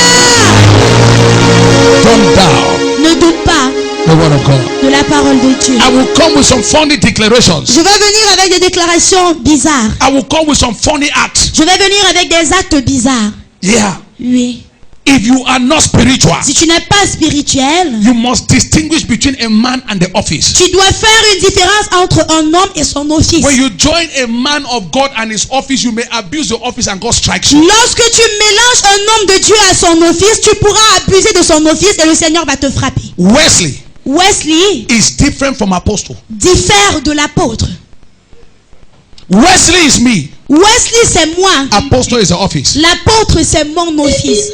Don't doubt Ne doute pas the word of God. de la parole de Dieu. I will come with some funny declarations. Je vais venir avec des déclarations bizarres. I will come with some funny acts. Je vais venir avec des actes bizarres. Yeah. Oui. If you are not spiritual, Si tu n'es pas spirituel, you must distinguish between a man and the office. tu dois faire une différence entre un homme et son office. When you join a man of God and his office, you may abuse the office and God strikes you. Lorsque tu mélanges un homme de Dieu à son office, tu pourras abuser de son office et le Seigneur va te frapper. Wesley Wesley is different from apostle. diffère de l'apôtre. Wesley is me. Wesley, c'est moi. Apostle is the office. L'apôtre, c'est mon office.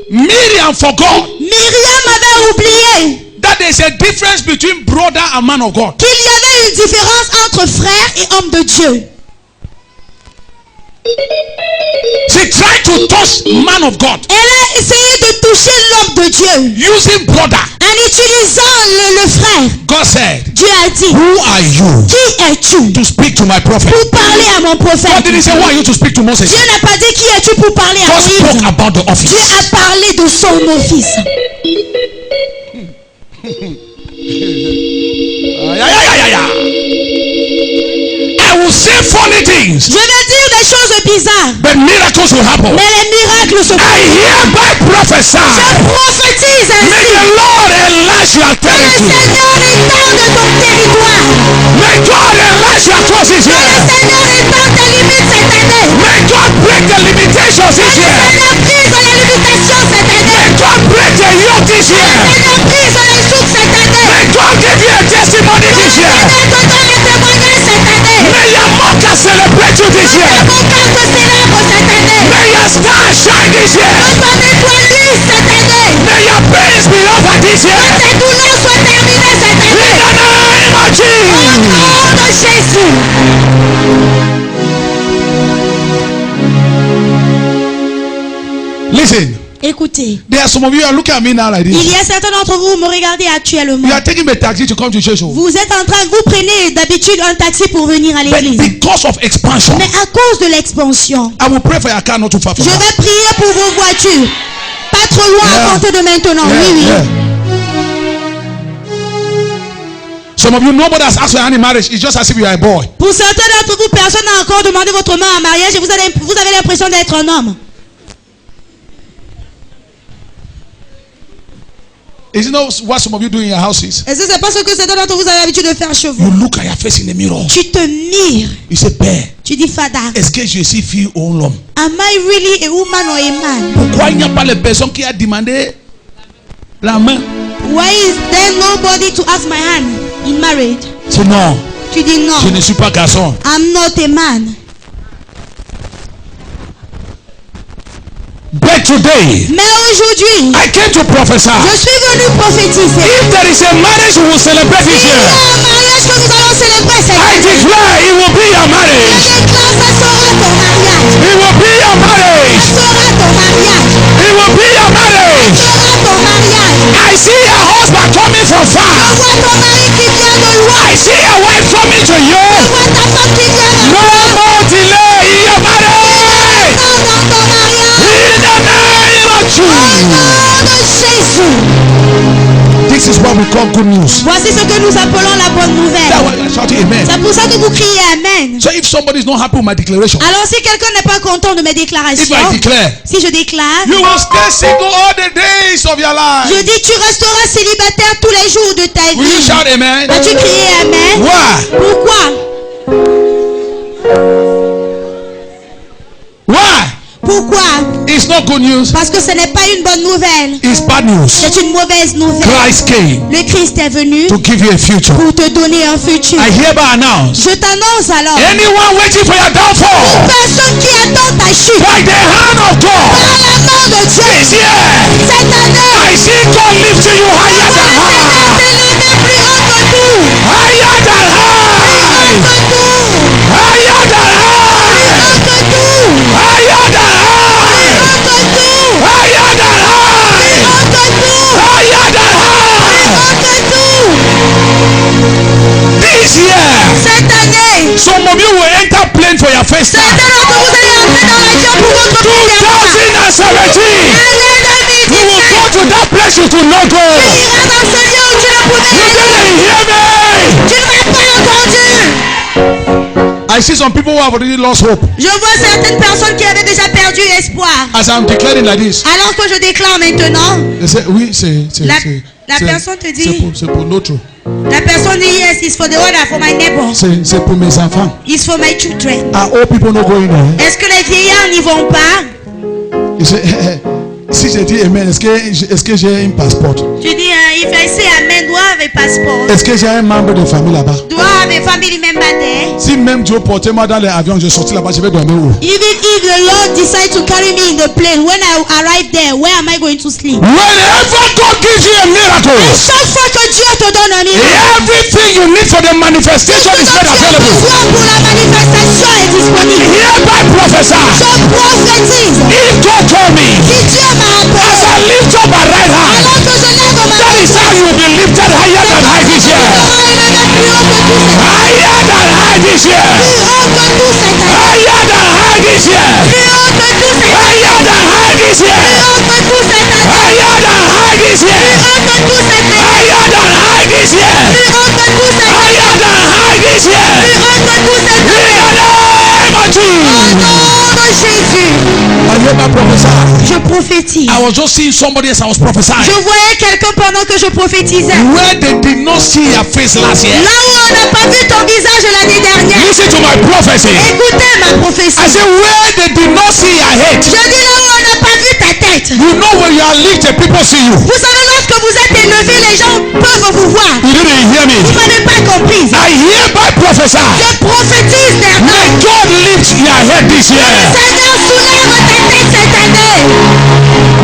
Miriam forgot Myriam avait oublié that there is a difference between brother and man of God. qu'il y avait une différence entre frère et homme de Dieu. She tried to touch man of God Elle a essayé de toucher l'homme de Dieu using brother. en utilisant le frère. God said, Dieu a dit, who are you qui es-tu to speak to my prophet? pour parler à mon God prophète? didn't say, who are you to speak to Moses? Dieu n'a pas dit qui es-tu pour parler à God spoke Moïse. about the Dieu office. a parlé de son office. I will say funny things, Je vais dire des choses bizarres, but miracles will happen. mais les miracles se I font. hereby prophesy. Je prophétise May ainsi. the Lord enlarge your Que le territory. Seigneur étende ton territoire. May God enlarge your cross this Que year. le Seigneur étende tes limites cette année. May God break the limitations this Que le year. Seigneur brise les limitations cette année. May God break the yoke this Que le year. Seigneur brise les jougs cette année. May God give you a testimony Que le this year. Seigneur te donne un témoignage cette année. May your mockers celebrate you this year. Que mon cœur te célèbre cette année. May your star shine this year. Que ton étoile luise cette année. May your pains be over this Que year. tes douleurs soient terminées cette In année. the name of Au Jesus. nom de Jésus. Listen, Écoutez, there are some of you who are looking at me now like il this. y a certains d'entre vous, me regardez actuellement. You are taking the taxi to come to church. Vous êtes en train, vous prenez d'habitude un taxi pour venir à But l'église. because of expansion, Mais à cause de l'expansion, I will pray for your car not too far je from now. vais prier pour vos voitures. Pas trop loin Yeah. à compter de maintenant. Yeah, Oui, oui. yeah. Some of you, nobody has asked for any marriage. It's just as if you are a boy. Pour certains d'entre vous, personne n'a encore demandé votre main en mariage et vous avez l'impression d'être un homme. Is it not what some of you do in your houses? Est-ce que c'est pas ce que certains d'entre vous avez l'habitude de faire chez You vous? look at your face in the mirror. Tu te mires. You say, Père, Tu dis, Fada, est-ce que je suis fille ou un homme? am I really a woman or a man? Pourquoi il n'y a pas les personnes qui a demandé la main? Why is there nobody to ask my hand in marriage? C'est non. Tu dis non. Je ne suis pas garçon. I'm not a man. But today, Mais aujourd'hui, I came to prophesy. je suis venu prophétiser. If there is a marriage we will celebrate this Il y a year, un mariage que nous allons célébrer cette I année. declare it will be your Je marriage. déclare, ça sera ton mariage. It will be your marriage. Ça sera ton mariage. It will be your marriage. Ça sera ton mariage. I see your husband coming from Je far. vois ton mari qui vient de loin. I see your wife coming to you. Je vois ta femme qui vient de No loin. more delay in your marriage. Non, dans ton mariage. In the name of Au Jesus. nom de Jésus. This is what we call good news. Voici ce que nous appelons la bonne That's nouvelle. why I shout amen. C'est pour ça que vous criez Amen. So if somebody is not happy with my declaration, Alors si quelqu'un n'est pas content de mes if déclarations, I declare, si je déclare, you will stay single all the days of your life. je dis tu resteras célibataire tous les jours de ta Will you vie. shout amen? As-tu crié Amen? Why? Pourquoi? Why? Pourquoi? It's not good news. Parce que ce n'est pas une bonne nouvelle. It's bad news. C'est une mauvaise nouvelle. Christ came Le Christ est venu to give you a future. pour te donner un futur. I hereby announce, Je t'annonce alors, anyone waiting for your downfall, personne qui attend ta chute, by the hand of par God, la main de Dieu, this year, cette année, I see God lifting you higher than high. t'élever plus haut que tout, Higher than high. que tout, Higher than high. que tout, Higher than high. que tout, Higher than high. que tout, Higher than high. que tout. This year, Cette année, some of you will enter plane for your first certains time. d'entre vous allez entrer dans l'avion pour votre première fois. 2017. Année You will 2017, go to that place you could not go. tu iras dans ce lieu où tu ne pouvais You aller. didn't hear me. Tu ne m'as pas entendu. I see some people who have already lost hope. Je vois certaines personnes qui avaient déjà perdu espoir. As I'm declaring like this, Alors que je déclare maintenant, they say, oui, c'est La personne te dit, c'est pour l'autre. la personne dit yes, it's for the other, for my neighbor, C'est pour mes enfants. it's for my children. Are all people not going there? Est-ce que les vieillards n'y vont pas? You say, si je dis amen, est-ce que j'ai un passeport? Tu dis, if I say amen, do I have a passport? Est-ce que j'ai un membre de famille là-bas? Do I have a family member there? Si même Dieu portait moi dans l'avion, je sortis là-bas, je vais dormir où? Even if the Lord decides to carry me in the plane, when I arrive there, where am I going to sleep? Whenever God gives you a miracle, Chaque fois que Dieu te donne un miracle, everything you need for the manifestation ce is dont made tu as available. besoin pour la manifestation est disponible. Hereby prophesy. Je prophétise. If God told me, Si Dieu m'a appelé, as I lift up my right hand, alors que je lève ma that is how you will be lifted higher than high this year. Higher than high this year. Higher than high this year. Higher than high this year. Higher than high this year. Higher than high this year. Higher than high this year. In the name of Jesus. I hear my prophesy. Je prophétise. I was just seeing somebody else. I was prophesying. Je voyais quelqu'un pendant que je prophétisais. Where they did not see your face last year. Là où on n'a pas vu ton visage l'année dernière. Listen to my prophecy. Écoutez ma I prophétie. said where they did not see your head. Je dis là où on n'a pas vu ta tête. You know when you are lifted, people see you. Vous savez, lorsque vous êtes élevé, les gens peuvent vous voir. You didn't hear me. Vous n'avez pas compris. I hereby prophesy. Je prophétise May dernièrement. God lift your head this year. Seigneur, soulève ta tête cette année.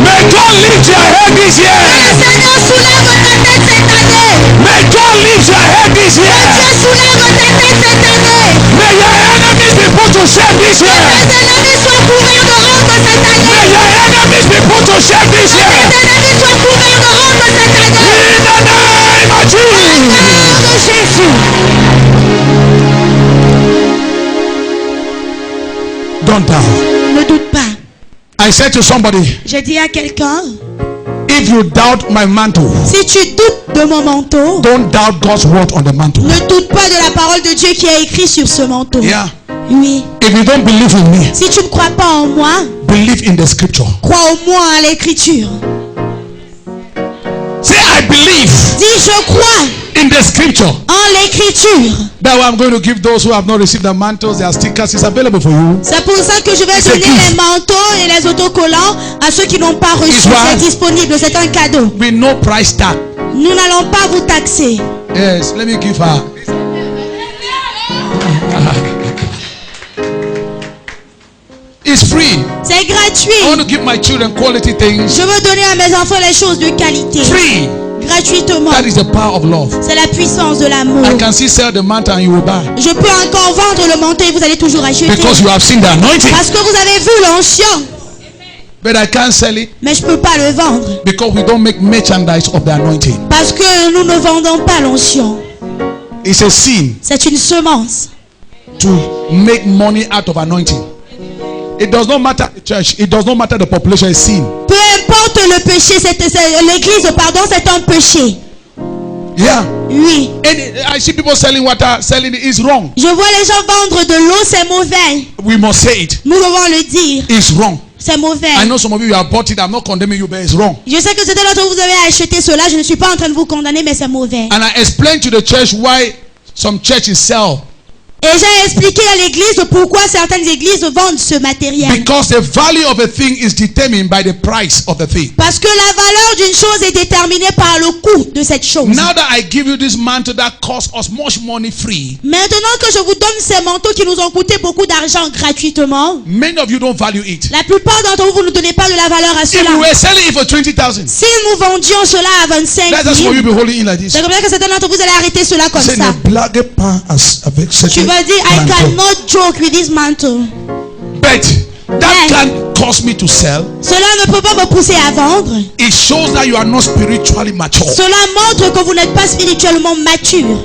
May God lift your head this year. Seigneur, soulève ta tête cette année. May God lift your head this year. Dieu, soulève ta tête cette année. May your enemies be put to shame this year. Tes ennemis soient couverts de honte cette année. May your enemies be put to shame this year. Tes ennemis soient couverts de honte cette année. In the name of Jesus. Au nom de Jésus. Don't doubt. Ne doute pas. I said to somebody, J'ai dit à quelqu'un, if you doubt my mantle, si tu doutes de mon manteau, don't doubt God's word on the mantle. ne doute pas de la parole de Dieu qui est écrite sur ce manteau. Yeah. Oui. If you don't believe in me, Si tu ne crois pas en moi, believe in the scripture. crois au moins à l'écriture. Say, I believe Dis, je crois in the scripture. en l'écriture. That way I'm going to give those who have not received the mantles, their stickers is available for you. C'est pour ça que je vais C'est donner qui? les manteaux et les autocollants à ceux qui n'ont pas reçu. It's what? C'est disponible, c'est un cadeau. With no price tag. Nous n'allons pas vous taxer. Yes, let me give her. It's free. C'est I want gratuit. to give my children quality things. Je veux donner à mes enfants les choses de qualité. Free. Gratuitement. That is the power of love. C'est la puissance de l'amour. I can see sell the mantle and you will buy. Je peux encore vendre le manteau et vous allez toujours acheter. Because you have seen the anointing. Parce que vous avez vu l'onction. But I can't sell it Mais je ne peux pas le vendre. because we don't make merchandise of the anointing. Parce que nous ne vendons pas l'onction. It's a sin C'est une semence. to make money out of anointing. It does not matter the church. It does not matter the population. It's sin. Peu importe le péché, l'église, pardon, c'est un péché. Yeah. Oui. And I see people selling water. Selling it is wrong. Je vois les gens vendre de l'eau, c'est mauvais. We must say it. Nous devons le dire. It's wrong. C'est mauvais. I know some of you have bought it. I'm not condemning you, but it's wrong. Je sais que certains d'entre vous avez acheté cela. Je ne suis pas en train de vous condamner, mais c'est mauvais. And I explained to the church why some churches sell. Et j'ai expliqué à l'église pourquoi certaines églises vendent ce matériel. Because the value of a thing is determined by the price of the thing. Parce que la valeur d'une chose est déterminée par le coût de cette chose. Now that I give you this mantle that costs us much money free, Maintenant que je vous donne ces manteaux qui nous ont coûté beaucoup d'argent gratuitement, many of you don't value it. la plupart d'entre vous, vous ne donnez pas de la valeur à If cela. we were selling it for 20,000, Si nous vendions cela à 25 that's just 000, what you'll be holding in like this. c'est comme ça que certains d'entre vous allez arrêter cela comme C'est ça. ne blague pas avec cette Tu vas dire, I manteau. cannot joke with this mantle. But that Yeah. can't cause me to sell. Cela ne peut pas me pousser à vendre. It shows that you are not spiritually mature. Cela montre que vous n'êtes pas spirituellement mature.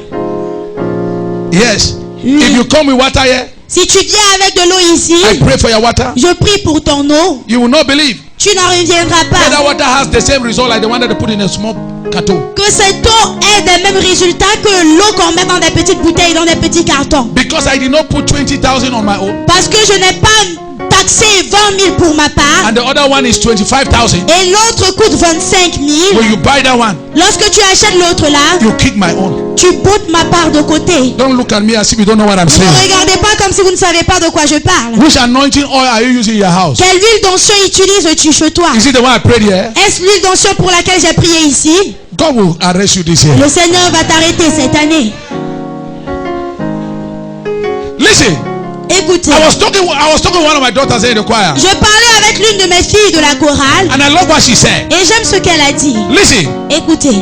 Yes. Oui. If you come with water here, Si tu viens avec de l'eau ici, I pray for your water. je prie pour ton eau, You will not believe tu n'en reviendras that that pas. water has the same result like the one that they put in a small carton. Que cette eau ait des mêmes résultats que l'eau qu'on met dans des petites bouteilles, dans des petits cartons. Because I did not put 20,000 on my own, Parce que je n'ai pas taxé 20 000 pour ma part. and the other one is 25,000. Et l'autre coûte 25 000. When you buy that one, Lorsque tu achètes l'autre là, you kick my own. tu boutes ma part de côté. Don't look at me as if you don't know what I'm Ne saying. me regardez pas comme si vous ne savez pas de quoi je parle. Which anointing oil are you using in your house? Quelle huile d'onction utilises-tu chez toi? Is it the one I prayed here? Est-ce l'huile d'onction pour laquelle j'ai prié ici? God will arrest you this year. Le Seigneur va t'arrêter cette année. Listen, Écoutez, I was talking to one of my daughters in the choir, je parlais avec l'une de mes filles de la chorale and I love what she said. et j'aime ce qu'elle a dit. Listen, Écoutez,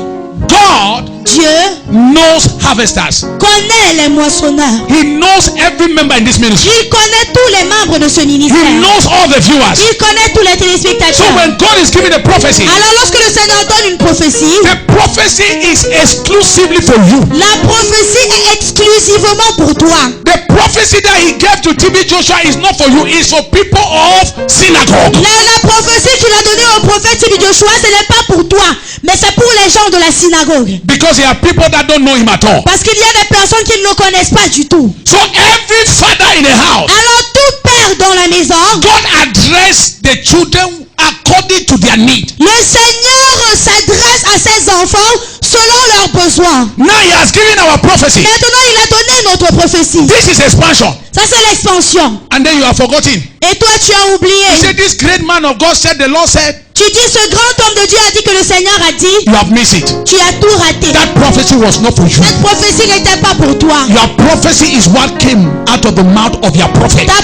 God Dieu knows harvesters. connaît les moissonneurs. He knows every member in this ministry. Il connaît tous les membres de ce He ministère. knows all the viewers. Il connaît tous les So téléspectateurs. when God is giving a prophecy, Alors lorsque le Seigneur donne une prophétie, the prophecy is exclusively for you. la prophétie est exclusivement pour toi. The prophecy that he gave to TB Joshua is not for you, it's for people of synagogue. La prophétie qu'il a donnée au prophète Tibi Joshua, ce n'est pas pour toi, mais c'est pour les gens de la synagogue. Because there are people that don't know him at all. Parce qu'il y a des personnes qui ne le connaissent pas du tout. So every father in the house, Alors tout père dans la maison, God addressed the children according to their need. le Seigneur s'adresse à ses enfants selon leurs besoins. Now he has given our prophecy. Maintenant, il a donné notre prophétie. This is expansion. Ça, c'est l'expansion. And then you have forgotten. Et toi, tu as He oublié. said, this great man of God said, the Lord said, Tu dis, ce grand homme de Dieu a dit que le Seigneur a dit, you have missed it. tu as tout raté. That prophecy was not for you. Cette prophétie n'était pas pour toi. Your prophecy is what came out of the mouth of your prophet. Ta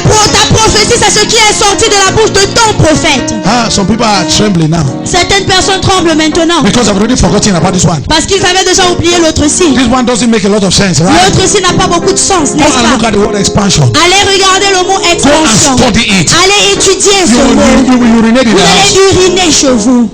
prophétie, c'est ce qui est sorti de la bouche de ton prophète. Some people are trembling now Certaines personnes tremblent maintenant because I've already forgotten about this one. parce qu'ils avaient déjà oublié l'autre signe. This one doesn't make a lot of sense, right? L'autre signe n'a pas beaucoup de sens, Go n'est-ce and look pas? at the word expansion. Allez regarder le mot Go and expansion. study it. Allez étudier ce You mot. will urinate in Vous the house. allez uriner chez vous.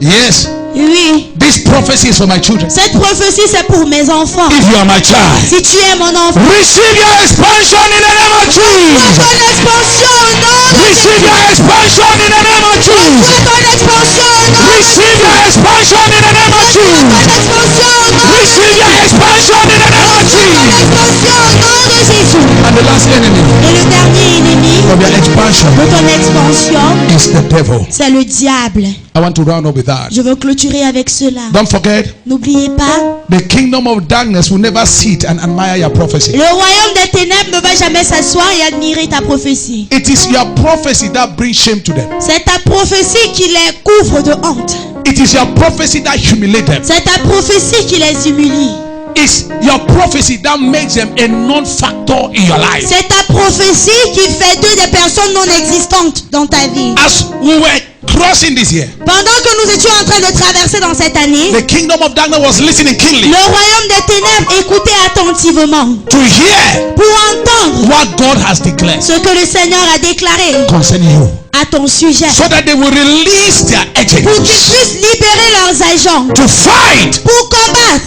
Yes. Oui. This prophecy is for my children. Cette prophétie, c'est pour mes enfants. If you are my child, Si tu es mon enfant, receive your expansion in the name of Jesus. ton expansion au nom de Receive your expansion in the name of Jesus. ton expansion au nom de Receive your expansion in the name of ton Jesus. expansion au nom de Receive your expansion in the name of ton Jesus. expansion au nom de Jésus. And the last enemy Et le dernier ennemi of your expansion expansion de ton expansion, is the devil. c'est le diable. I want to round up with that. Je veux clôturer avec cela. Don't forget, N'oubliez pas, the kingdom of darkness will never sit and admire your prophecy. le royaume des ténèbres ne va jamais s'asseoir et admirer ta prophétie. It is your prophecy that brings shame to them. C'est ta prophétie qui les couvre de honte. It is your prophecy that humiliates them. C'est ta prophétie qui les humilie. It's your prophecy that makes them a non-factor in your life. C'est ta prophétie qui fait d'eux des personnes non existantes dans ta vie. As we were crossing this year, Pendant que nous étions en train de traverser dans cette année, the kingdom of darkness was listening keenly le royaume des ténèbres écoutait attentivement to hear pour entendre what God has declared ce que le Seigneur a déclaré concerning you, à ton sujet, so that they will release their pour qu'ils agents puissent libérer leurs agents, to fight pour combattre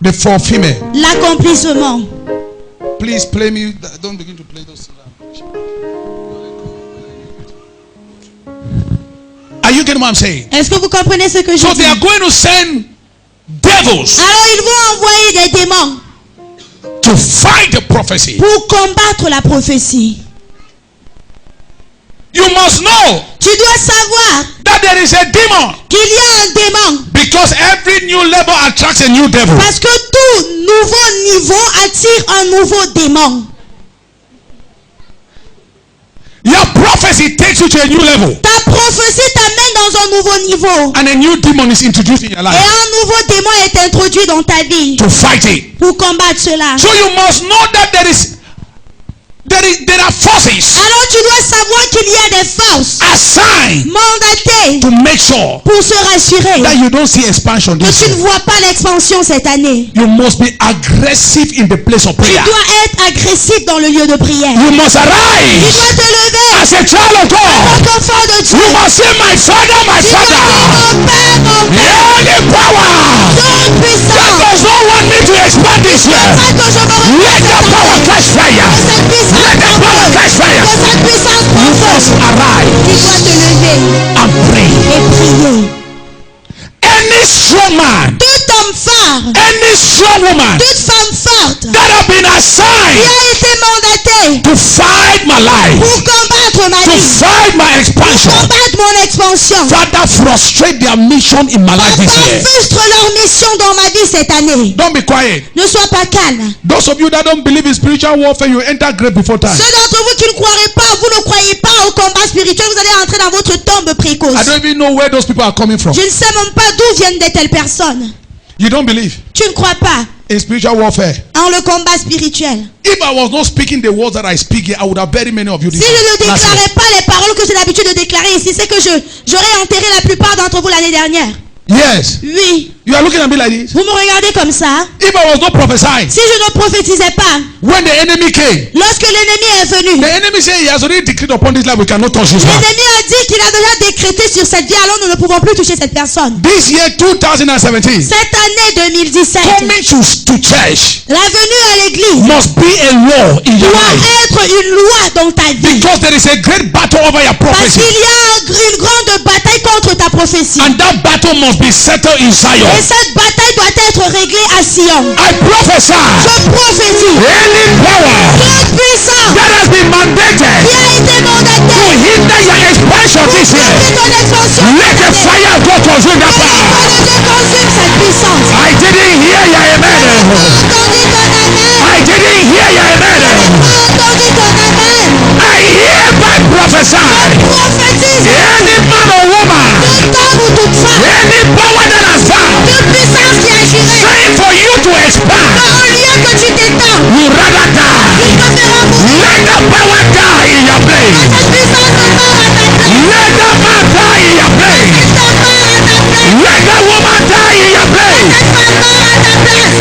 the fulfillment. l'accomplissement. Please play me. Don't begin to play those. Are you getting what I'm saying? Est-ce que vous comprenez ce que je So dis? they are going to send devils Alors ils vont envoyer des démons to fight the prophecy. pour combattre la prophétie. You must know Tu dois savoir that there is a demon, qu'il y a un démon, because every new level attracts a new devil. parce que tout nouveau niveau attire un nouveau démon. Your prophecy takes you to a new level, Ta prophétie t'amène dans un nouveau niveau. and a new demon is introduced in your Et life un nouveau démon est introduit dans ta vie to fight it. pour combattre cela. So you must know that there are forces Alors tu dois savoir qu'il y a des forces assigned mandatées to make sure pour se rassurer that you don't see expansion que this tu ne year. vois pas l'expansion cette année. You must be aggressive in the place of Tu prayer. dois être agressif dans le lieu de prière. You must Tu arise dois te lever as a child of en God. tant qu'enfant de Dieu. You must say, my father, my Tu dois dire, father. mon Père, mon Père, Any power toute puissance. that does not want me to expand this year, Afin que je me let the power retrouve catch fire. que cette puissance Let the power catch prend fire. que cette puissance You prend must feu. Tu arise dois te lever and pray. et prier. Any strong man, Tout homme fort, any strong woman toute femme forte that have been qui assigned a été mandatée to fight my life, pour combattre ma to vie, fight my expansion, combattre mon expansion. Father, frustrate their mission in my life this Papa, year. frustre leur mission dans ma vie cette année. Don't be quiet. Ne sois pas calme. Those of you that don't believe in spiritual warfare, you enter grave before time. Ceux d'entre vous qui ne croirez pas, vous ne croyez pas au combat spirituel, vous allez entrer dans votre tombe précoce. I don't even know where those people are coming from. Je ne sais même pas d'où viennent de telles personnes. You don't believe Tu ne crois pas in spiritual warfare. en le combat spirituel. If I was not speaking the words that I speak here, I would have buried many of you Si this je ne last year. déclarais pas les paroles que j'ai l'habitude de déclarer ici, c'est que j'aurais enterré la plupart d'entre vous l'année dernière. Yes. Oui. You are looking at me like this. Vous me regardez comme ça. If I was not prophesying, Si je ne prophétisais pas, when the enemy came, lorsque l'ennemi est venu, the enemy said he has already decreed upon this life, we cannot touch this man. l'ennemi a dit qu'il a déjà décrété sur cette vie, alors nous ne pouvons plus toucher cette personne. This year 2017, Cette année 2017, coming to church la venue à l'église must be a law in your doit life, être une loi dans ta vie. because there is a great battle over your Parce prophecy, qu'il y a une grande bataille contre ta prophétie. and that battle must be settled in Zion. Et cette bataille doit être réglée à Sion. I prophesy Je prophétise any power toute puissance that has been mandated qui a été to mandatée hinder your expansion this pour year, ton expansion. let the fire of God consume that Que power. le Dieu consume cette puissance. I didn't hear your amen. Entendu ton amen. I didn't hear your amen. Entendu ton amen. I hereby prophesy Prophétise any man or woman, tout homme ou toute femme, any power that has vowed, toute puissance qui a juré saying for you to expand, au lieu que tu t'étends, you rather die. il te fera mourir. Let the power die in your place. Cette puissance se meurt à ta place. Let the man die in your place. Se meurt à ta place. Let the woman die in your place. Cette femme meurt à ta place.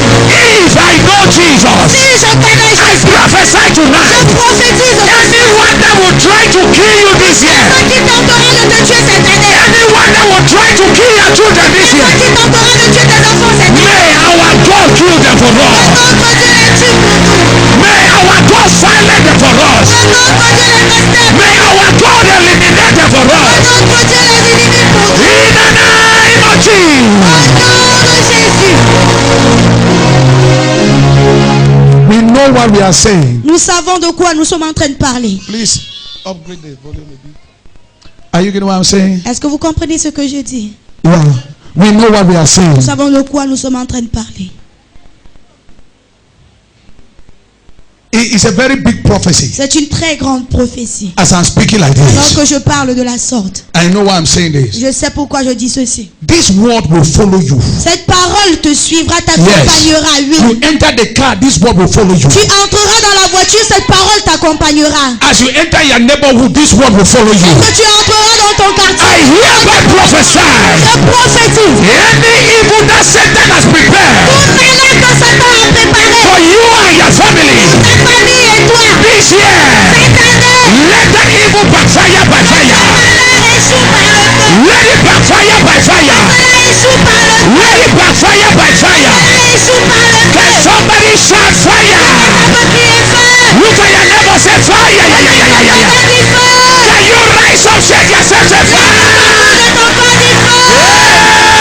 If I know Jesus, Si je connais I Jésus, prophesy je tonight. prophétise aujourd'hui. Anyone that will try to kill you this year, Ceux qui tenteront de te tuer cette année, anyone that will try to kill your children this ceux year, qui tenteront de tuer tes enfants cette année, may our God kill them for us. notre Dieu les tue pour nous. May our God silence them for us. Notre Dieu les extermine. May our God eliminate them for us. Notre Dieu les élimine pour nous. In the name of Jesus. Au nom de Jésus. We know what we are saying. Nous savons de quoi nous sommes en train de parler. Please upgrade the volume a bit. Are you getting what I'm saying? Est-ce que vous comprenez ce que je dis? Yeah. We know what we are saying. Nous savons de quoi nous sommes en train de parler. It's a very big prophecy. C'est une très grande prophétie. As I'm speaking like Alors this, que je parle de la sorte, I know why I'm saying this. je sais pourquoi je dis ceci. This word will follow you. Cette parole te suivra, t'accompagnera. You Oui. enter the car, this word will follow you. Tu entreras dans la voiture, cette parole t'accompagnera. As you enter your neighborhood, this word will follow you. Que tu entreras dans ton I quartier, hereby prophesy. je prophétise. Any evil that Satan has prepared Tout malheur que Satan a préparé for you and your family ta famille et toi, this year, cette année, let that evil backfire by fire. malheur échoue par le feu. Let it backfire by fire. Malheur échoue par le feu. Let it backfire by fire. Malheur échoue par le feu. Can somebody shout fire? On peut crier feu. Look at your neighbor, say fire. Yeah, yeah, yeah, yeah, yeah, yeah. Dis feu. Can you rise up, shake yourself, say fire? De ton corps, dis feu.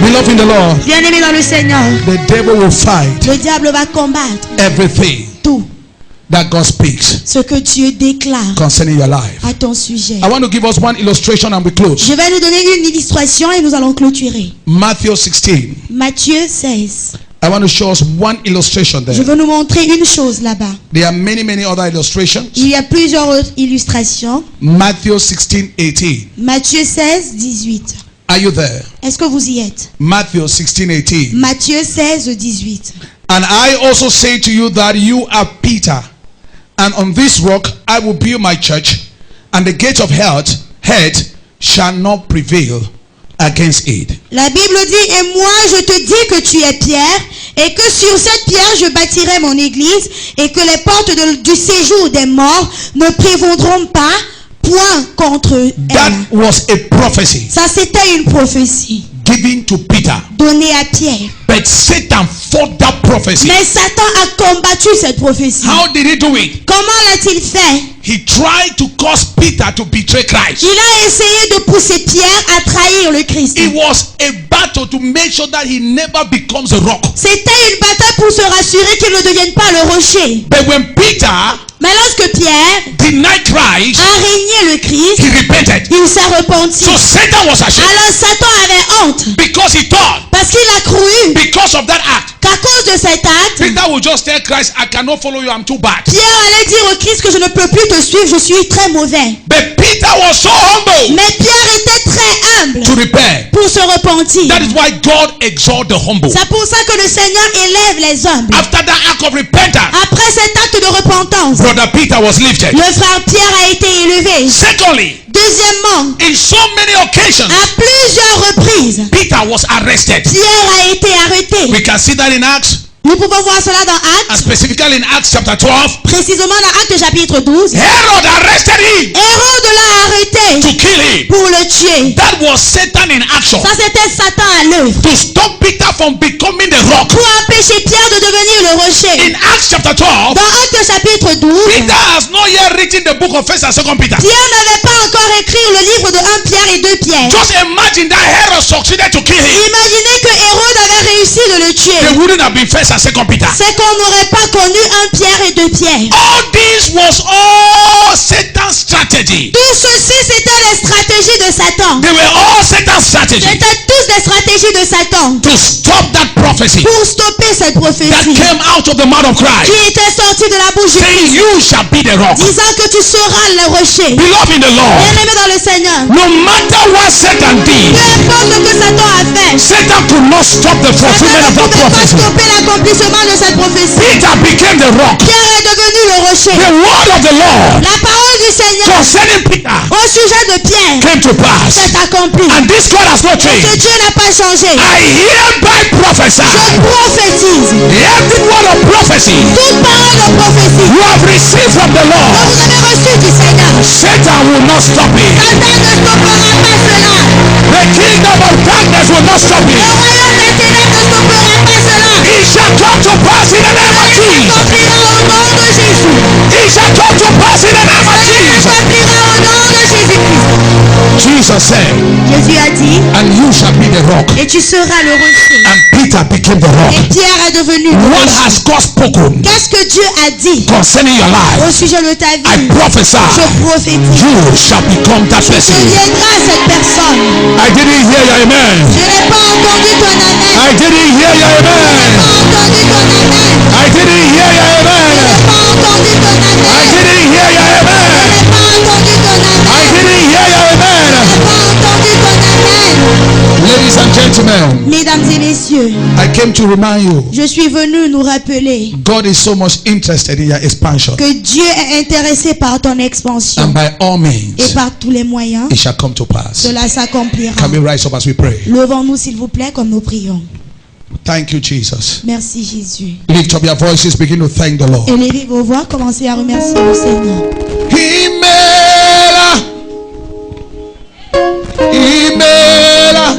Beloved in the Lord, Bien-aimé dans le Seigneur, the devil will fight le diable va combattre everything tout that God speaks ce que Dieu déclare concerning your life. à ton sujet. I want to give us one illustration and we close. Je vais nous donner une illustration et nous allons clôturer. Matthew 16. Matthieu 16. I want to show us one illustration Je there. veux nous montrer une chose là-bas. There are many other illustrations. Il y a plusieurs autres illustrations. Matthew 16:18. Matthieu 16, 18. Are you there? Est-ce que vous y êtes? Matthew 16:18. Matthieu 16, 18. And I also say to you that you are Peter, and on this rock I will build my church, and the gate of hell shall not prevail against it. La Bible dit, et moi je te dis que tu es Pierre, et que sur cette pierre je bâtirai mon église, et que les portes du séjour des morts ne prévaudront pas point contre That elle. was a prophecy Ça c'était une prophétie given to Peter. donnée à Pierre. But Satan fought that prophecy. Mais Satan a combattu cette prophétie. How did he do it? Comment l'a-t-il fait? He tried to cause Peter to betray Christ. Il a essayé de pousser Pierre à trahir le Christ. It was a battle to make sure that he never becomes a rock. C'était une bataille pour se rassurer qu'il ne devienne pas le rocher. But when Peter Mais lorsque Pierre denied Christ, a régné le Christ, he repented. il s'est repenti. So Satan was ashamed Alors Satan avait honte because he thought parce qu'il a cru because of that act, qu'à cause de cet acte, Peter would just tell Christ, I cannot follow you, I'm too bad. Pierre allait dire au Christ que je ne peux plus te suivre, je suis très mauvais. But Peter was so humble Mais Pierre était très humble to repent. pour se repentir. That is why God exalts the humble. C'est pour ça que le Seigneur élève les humbles. After that act of repentance, Après cet acte de repentance, brother Peter was lifted. le frère Pierre a été élevé. Secondly, Deuxièmement, in so many occasions, à plusieurs reprises, Peter was arrested. Pierre a été arrêté. We can see that in Acts, Nous pouvons voir cela dans and Actes, specifically in Acts chapter 12. précisément dans Actes chapitre 12. Herod arrested him Hérode l'a arrêté to kill him. pour le tuer. That was Satan in action Ça c'était Satan à l'œuvre to stop Peter from becoming the rock. pour empêcher Pierre de devenir le rocher. In Acts chapter 12, Dans Actes chapitre 12, Peter has not yet written the book of 1st and 2nd Peter. Pierre n'avait pas encore écrit le livre de 1 Pierre et 2 Pierre. Just imagine that Herod succeeded to kill him. Imaginez que Hérode avait réussi de le They tuer. wouldn't have been 1st and 2nd Peter. C'est qu'on n'aurait pas connu 1 Pierre et 2 Pierre. All this was all Satan's strategy. Tout ceci c'était les stratégies de Satan. They were all Satan's strategy C'était tous des stratégies de Satan to stop that prophecy pour stopper cette that prophétie came out of the mouth of Christ, qui était sortie de la bouche du saying, Christ, you shall be the rock. disant que tu seras le rocher. Beloved in the Lord, Bien-aimé dans le Seigneur, no matter what Satan did, peu importe ce que Satan a fait, Satan could not stop the Satan fulfillment ne of that pouvait pas prophecy. stopper l'accomplissement de cette prophétie. Peter became the rock. Pierre est devenu le rocher. The word of the Lord La parole du Seigneur concerning Peter au sujet de Pierre came to pass. s'est accomplie. And this God has not Que changed. Dieu n'a pas changé. I hereby prophesy Je prophétise. every word of prophecy Toute parole de prophétie you have received from the que Lord. vous avez reçue du Seigneur, Satan will not stop it. Satan ne stoppera pas cela. The kingdom of darkness will not stop Le it. royaume des ténèbres ne stoppera pas cela. It shall come to pass in the name of Jesus. S'accomplira au nom de Jésus. It shall come to pass in the name of Jesus. S'accomplira au nom de Jésus-Christ. Jesus said, Jésus a dit, and you shall be the rock. et tu seras le rocher. And Peter became the rock. Et Pierre est devenu le What rocher. has God spoken Qu'est-ce que Dieu a dit concerning your au life? sujet de ta I vie? prophesy, Je prophétise. you shall become that person. Deviendra cette personne. I didn't hear your amen. Je n'ai pas entendu ton amen. I didn't hear your Je amen. n'ai pas entendu ton amen. I didn't hear your Je amen. n'ai pas entendu ton I amen. didn't hear your Je amen. n'ai pas entendu ton I amen. didn't hear your Je amen. n'ai pas entendu ton amen. Ladies and gentlemen, Mesdames et messieurs, I came to remind you, je suis venu nous rappeler God is so much interested in your expansion. que Dieu est intéressé par ton expansion. And by all Et means, par tous les moyens, it shall come to pass. cela s'accomplira. Can we rise up as we pray? Levons-nous s'il vous plaît comme nous prions. Thank you, Jesus. Merci Jésus. Lift up your voices, begin to thank the Lord. Élevez vos voix, commencez à remercier le Seigneur. Himela, Himela,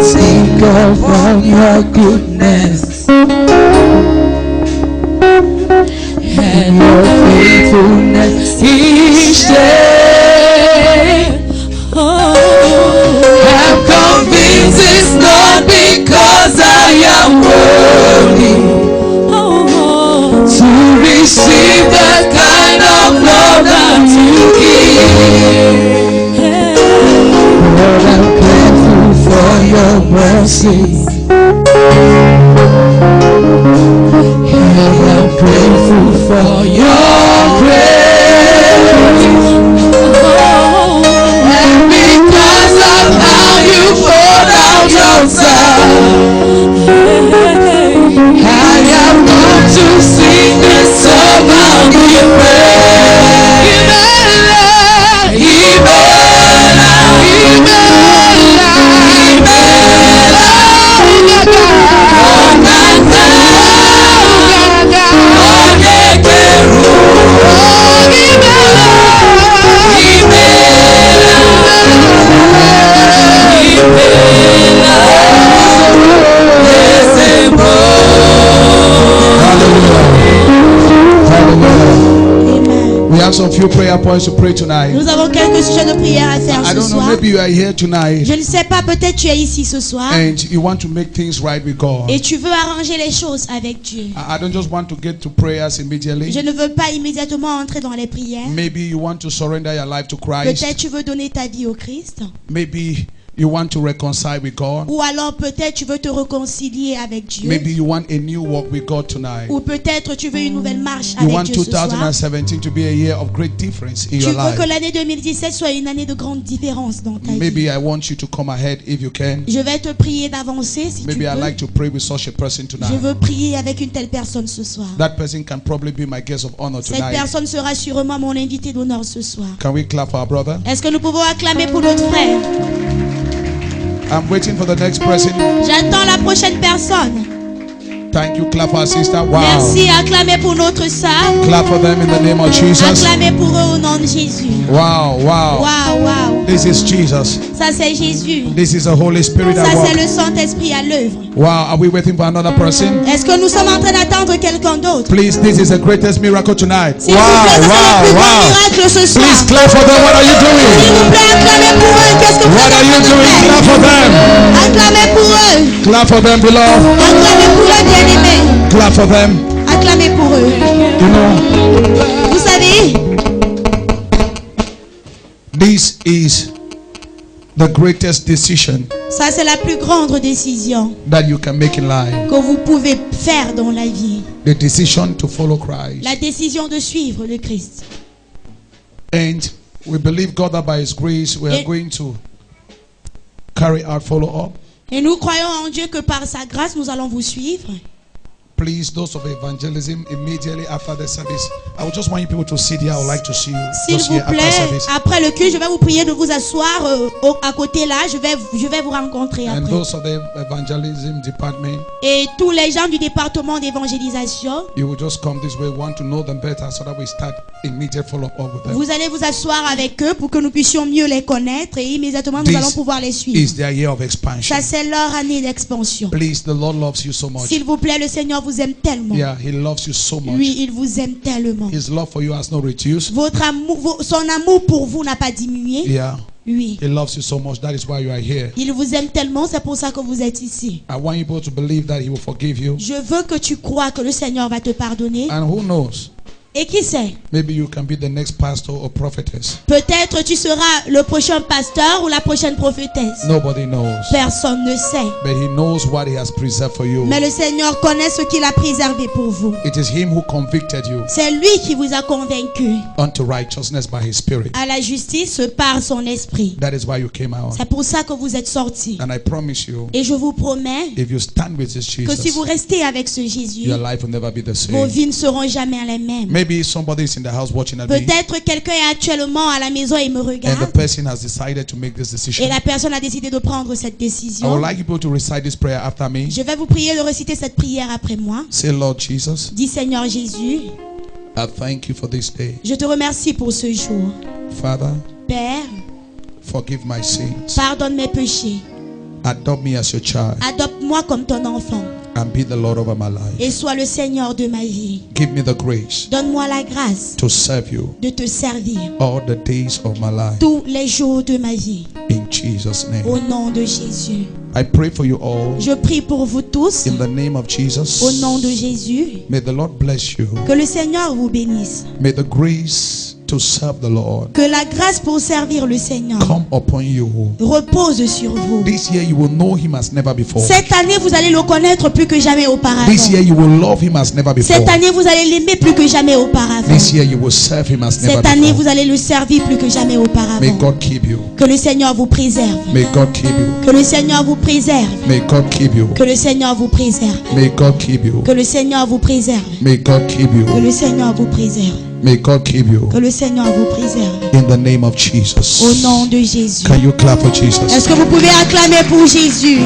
From your goodness and your faithfulness each day. I'm convinced it's not because I am worthy to receive the kind of love that you give, but I'm grateful for your mercy. And I'm grateful for your grace. And because of how you poured out yourself, I have come to sing this song of your praise. Ibela, we have some few prayer points to pray tonight. Nous avons quelques sujets de prière à faire I ce don't know, soir. maybe you are here tonight Je ne sais pas, peut-être tu es ici ce soir and you want to make things right with God. et tu veux arranger les choses avec Dieu. I don't just want to get to prayers immediately. Je ne veux pas immédiatement entrer dans les prières. Maybe you want to surrender your life to Christ. Peut-être tu veux donner ta vie au Christ. Maybe you want to reconcile with God. Ou alors peut-être tu veux te réconcilier avec Dieu. Maybe you want a new walk with God tonight. Ou peut-être tu veux une nouvelle marche You avec want Dieu ce soir. 2017 to be a year of great difference in Tu your veux que life. l'année 2017 soit une année de grande différence dans ta Maybe vie. I want you to come ahead if you can. Je vais te prier d'avancer si tu Maybe I'd veux. like to pray with such a person Je tonight. veux prier avec une telle personne ce soir. That person can probably be my guest of honor Cette tonight. personne sera sûrement mon invité d'honneur ce soir. Can we clap for our brother? Est-ce que nous pouvons acclamer pour notre frère? I'm waiting for the next person. J'attends la prochaine personne. Thank you. Clap for our sister. Wow. Merci, acclamez pour notre sœur. Clap for them in the name of Jesus. Acclamez pour eux au nom de Jésus. Wow, wow. Waouh, waouh. This is Jesus. Ça c'est Jésus. This is the Holy Spirit Ça at c'est work. le Saint-Esprit à l'œuvre. Wow, are we waiting for another person? Est-ce que nous sommes en train d'attendre quelqu'un d'autre? Please, this is the greatest miracle tonight. S'il vous plaît, ça c'est le plus grand miracle ce soir. Please clap for them. What are you S'il doing? vous plaît, acclamez pour eux. Qu'est-ce que vous What êtes are en you train de doing? faire? Clap for them. Acclamez pour eux. Clap for them, beloved. Acclamez pour eux, bien-aimés. Clap for them. Acclamez pour eux. You know, Vous savez, this is the greatest decision Ça, c'est la plus grande décision that you can make in life. que vous pouvez faire dans la vie. The decision to follow Christ. La décision de suivre le Christ. And we believe God that by His grace we are Et- going to carry out follow-up. Et nous croyons en Dieu que par sa grâce, nous allons vous suivre. Please, those of evangelism, immediately after the service, I would just want you people to sit here. I would like to see you S'il just vous here after plaît, service. après le culte, je vais vous prier de vous asseoir à côté là. Je vais vous rencontrer And après. those of the evangelism department, Et tous les gens du département d'évangélisation, you will just come this way. We want to know them better so that we start immediate follow-up with them. vous allez vous asseoir avec eux pour que nous puissions mieux les connaître et immédiatement nous This allons pouvoir les is suivre. their year of expansion. Ça, c'est leur année d'expansion. Please, the Lord loves you so much. S'il vous plaît, le Seigneur vous aime tellement. Yeah, He loves you so much. Oui, il vous aime tellement. His love for you has not reduced. Votre amour, son amour pour vous n'a pas diminué. Yeah, Oui. He loves you so much. That is why you are here. Il vous aime tellement, c'est pour ça que vous êtes ici. I want you people to believe that He will forgive you. Je veux que tu crois que le Seigneur va te pardonner. And who knows? Et qui sait? Maybe you can be the next pastor or prophetess. Peut-être tu seras le prochain pasteur ou la prochaine prophétesse. Nobody knows. Personne ne sait. But He knows what He has preserved for you. Mais le Seigneur connaît ce qu'il a préservé pour vous. It is Him who convicted you C'est lui qui vous a convaincu unto righteousness by His Spirit. à la justice par son esprit. That is why you came out. C'est pour ça que vous êtes sortis. And I promise you, Et je vous promets if you stand with this que si vous Jesus, restez avec ce Jésus, your life will never be the vos same. vies ne seront jamais les mêmes. Maybe somebody is in the house watching at me, Peut-être quelqu'un est actuellement à la maison et me and the regarde. person has decided to make this Et decision. la personne a décidé de prendre cette I would décision. like people to recite this prayer after me. Je vais vous prier de réciter cette prière après moi. Say, Lord Jesus, Dis Seigneur Jésus, I thank you for this day. je te remercie pour ce jour. Father, Père, forgive my sins. pardonne mes péchés. Adopt me as your child Adopte-moi comme ton enfant and be the Lord over my life. et sois le Seigneur de ma vie. Give me the grace Donne-moi la grâce to serve you de te servir all the days of my life. tous les jours de ma vie. In Jesus' Au name. nom de Jésus. I pray for you all Je prie pour vous tous. in the name of Jesus. Au nom de Jésus. May the Lord bless you. Que le Seigneur vous bénisse. May the grace to serve the Lord Que la grâce pour servir le Seigneur come upon you. repose sur vous. This year you will know Him as never before. Cette année, vous allez le connaître plus que jamais auparavant. This year you will love Him as never before. Cette année, vous allez l'aimer plus que jamais auparavant. This year you will serve Him as never Cette année, before. vous allez le servir plus que jamais May auparavant. God keep you. Que le Seigneur vous préserve. May God keep you. Que le Seigneur vous préserve. May God keep you. Que le Seigneur vous préserve. May God keep you. Que le Seigneur vous préserve. May God keep Que you. le Seigneur vous préserve. May God keep you. Que le Seigneur vous préserve. In the name of Au Jesus. nom de Jésus. Can you clap for Jesus? Est-ce que vous pouvez acclamer pour Jésus?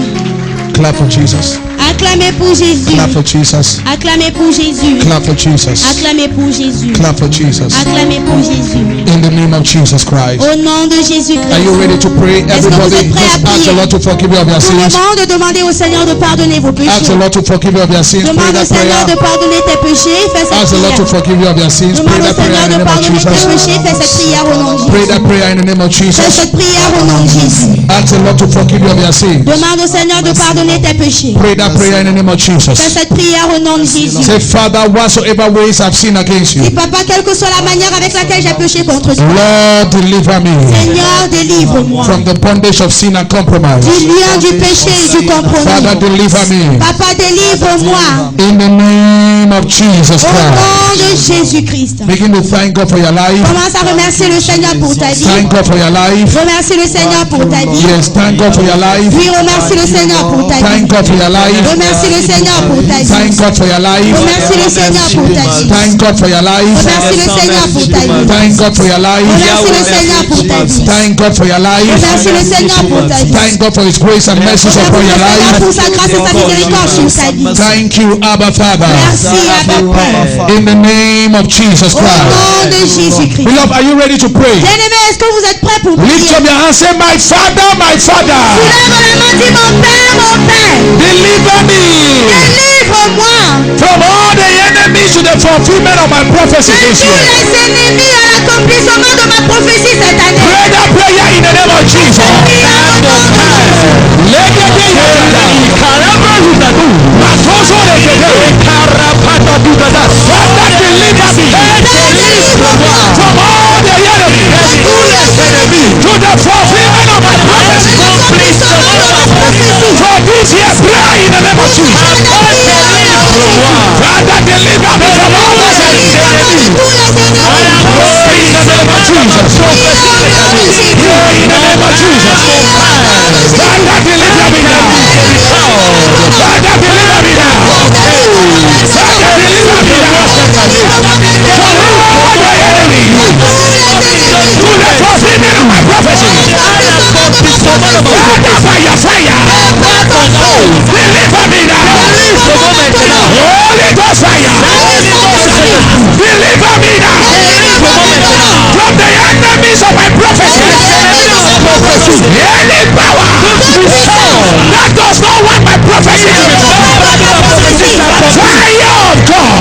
Clap for Jesus. Acclamez pour Jésus. Clap for Jesus. Acclamez pour Jésus. Clap for Jesus. Acclamez pour Jésus. Clap for Jesus. Acclamez pour Jésus. In the name of Jesus Christ. Au nom de Jésus-Christ. Are you ready to pray? Est-ce que vous Everybody, êtes prêts à just ask the prier? Lord to forgive you of your Tout le sins. monde demandez au Seigneur de pardonner vos Ask péchés. the Lord to forgive you of your sins. Pray Demande au that Seigneur de prayer. pardonner tes péchés. Fais cette Ask the Lord to prière. forgive you of your sins. Pray Demande au that prayer Seigneur in the de name of pardonner tes Jesus. péchés. Fais cette prière au nom de Pray Jésus. that prayer in the name of Fais Jesus. cette prière au nom de Jésus. Ask the Lord to forgive you of your sins. Demande au Seigneur de pardonner tes péchés. Pray that prayer in the name of Fais Jesus. cette prière au nom de Jésus. Say, Father, whatsoever ways I've sinned against you, Et papa, quelle que soit la manière avec laquelle j'ai péché contre toi, Lord, deliver me Seigneur, délivre-moi from the bondage of sin and compromise. du lien du péché et du compromis. Father, deliver me Papa, délivre-moi in the name of Jesus au Christ. nom de Jésus-Christ. Begin to thank God for your life. Commence à remercier le Seigneur pour ta vie. Thank God for your life. Remercie le Seigneur pour ta vie. Yes, thank God for your life. Oui, remercie le Seigneur pour ta vie. Thank God for your life. Remercie le Seigneur pour ta vie. Thank God for your life. Remercie le Seigneur pour ta vie. Thank God for your life. Remercie le Seigneur pour ta vie. Thank God for your life. Remercie le Seigneur pour ta vie. Thank God for your life. Remercie le Seigneur pour ta vie. Thank God for His grace and mercies upon Remercie your le Seigneur pour life. sa grâce et sa miséricorde sur ta vie. Thank you, Abba Father. Merci, Abba Père. In the name of Jesus Au Christ. nom de Jésus-Christ. Beloved, are you ready to pray? Bien-aimés, est-ce que vous êtes prêts pour Lift prier? up your hands, say, My Father, my Father, Lève la main, dis mon Père, deliver me délivre-moi from all the enemies to the fulfillment of my prophecy de this tous year. les ennemis à l'accomplissement de ma prophétie cette année. Pray that prayer in the name of Jesus. Prions au nom de Jésus. Father, deliver me Délivre-moi from all the enemies de tous les ennemis to the fulfillment of my prophecy Father, deliver me from all those enemies. Pray in the name of Jesus. Father, deliver me now. Father, deliver me now. Father, deliver me now. From all the enemies who are fulfilling my prophecy. Father, by your fire, deliver me now. Holy Ghost fire, deliver me now from the enemies of my prophecy. Any power that does not want my prophecy, fire of God,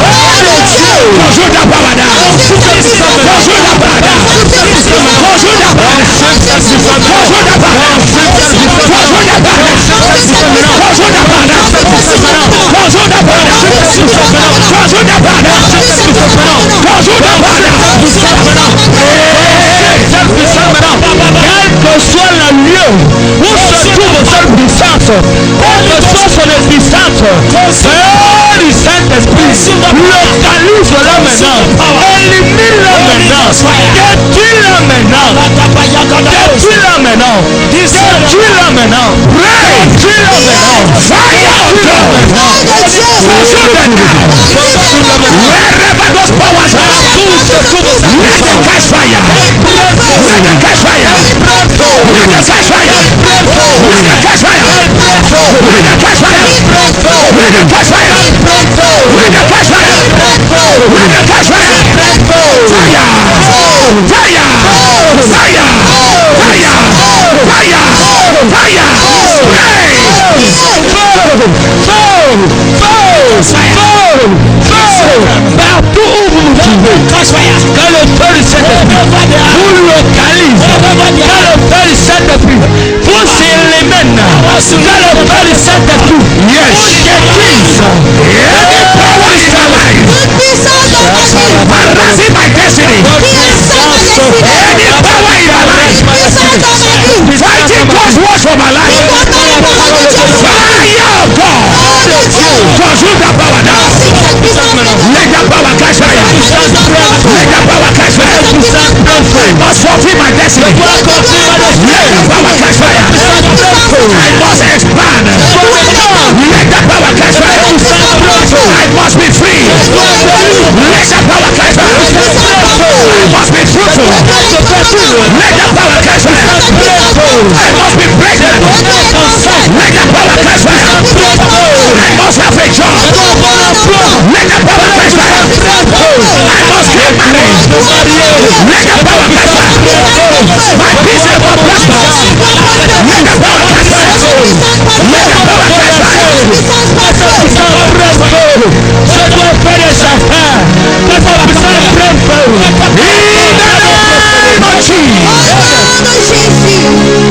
consume that power now. Consume that power now. Consume that power now. Consume that power now. Consume that power now. Consume that power now. Consume that power now. Consume that power now. Consume that power now. Quel que soit le lieu où se trouve cette puissance, quelle que soit son existence, du Saint-Esprit, localise-la maintenant, élimine-la maintenant, détruis-la maintenant, détruis-la maintenant, détruis-la maintenant, détruis-la maintenant, Fire of God. Consume them now. Wherever those powers are, let them catch fire. Let them catch fire. Let them catch fire. Let them catch fire. Let them catch fire. Let them catch fire. Let them catch fire. Let them catch fire. Fire. Fire. Fire. Fire. Fire. Fire. Partout où vous vous trouvez, quand le feu du Saint-Esprit vous localise, quand le feu du Saint-Esprit vous élimine, quand le feu du Saint-Esprit vous détruise, Any power in my life, harassing my destiny. Any power in my life, fighting God's word for my life. Fire of God, consume that power now. Let that power catch fire. Let that power catch fire. I must fulfill my destiny. Let that power catch fire. I must expand. Let that power catch fire. I must be free. Let that power catch fire. I must be fruitful. Let that power catch fire. I must be pregnant. Let that power catch fire. I must have a job. Let that power catch fire. I must get married. Let that power catch fire. My business will prosper. Let that power catch fire. Let that power catch fire. je dois faire des affaires, que ta puissance prenne feu. In the name of Jesus.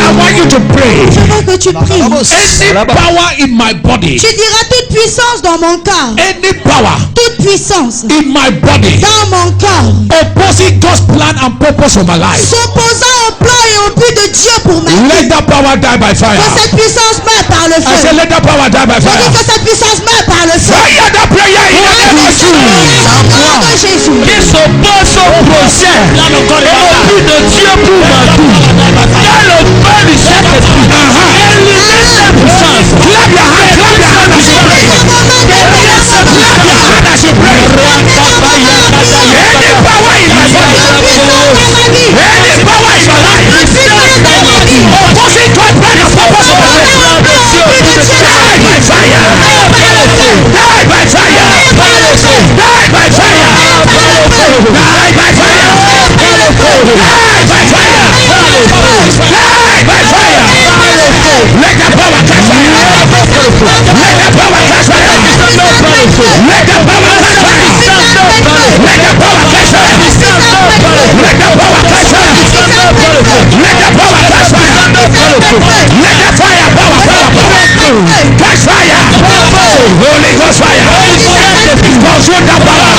I want you to pray. Je veux que tu pries. Any power in my body, Tu diras toute puissance dans mon corps. any power Toute puissance in my body dans mon corps. opposing God's plan and purpose for my life, S'opposant au plan et au but de Dieu pour ma vie. let that power die by fire. Que cette puissance meure par le I said, feu. let that power die by Je dis fire. que cette puissance meure par le feu. Fire that prayer in the name of Jesus. Au nom de Jésus. Qui s'oppose au projet et au but de Dieu pour ma vie. Dans le feu du Saint-Esprit, élimine cette puissance. Clap your hand, clap your hand as you pray. Clap your hand as you pray. Any power in my body, any power in my life, opposing God's plan and purpose for my life, die by fire. Die by fire. Die by fire. Die by fire. Die by fire. Die by fire. Let that power catch fire. Let that power catch fire. Let that power catch fire. Let that power catch fire. Let that power catch fire. Let that power catch fire. Let that fire power catch fire. Holy Ghost fire. Consume that power.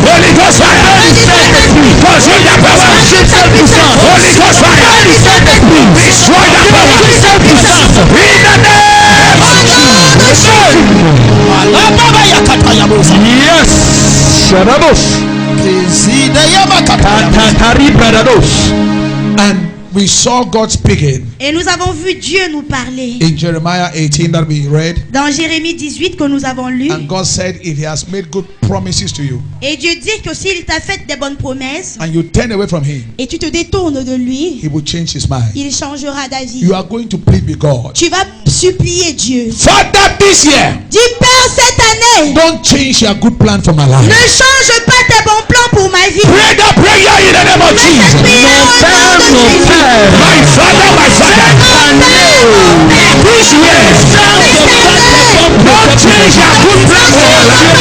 Holy Ghost fire. Consume that power. Holy Ghost fire. Destroy that power. In the name of Jesus. Yes. Shadabos. Tatari bradados. And we saw God speaking Et nous avons vu Dieu nous parler. in Jeremiah 18 that we read. Dans Jérémie 18 que nous avons lu. And God said, if He has made good promises to you Et Dieu dit que s'il t'a fait des bonnes promesses and you turn away from Him, et tu te détournes de lui, He will change His mind. il changera d'avis. You are going to plead with God. Tu vas supplier Dieu. Father, this year, Dis Père, cette année, don't change your good plan for my life. ne change pas tes bons plans pour ma vie. Pray that prayer in the name of Jesus. My Father, my Father, this year, don't change your good plan for my life.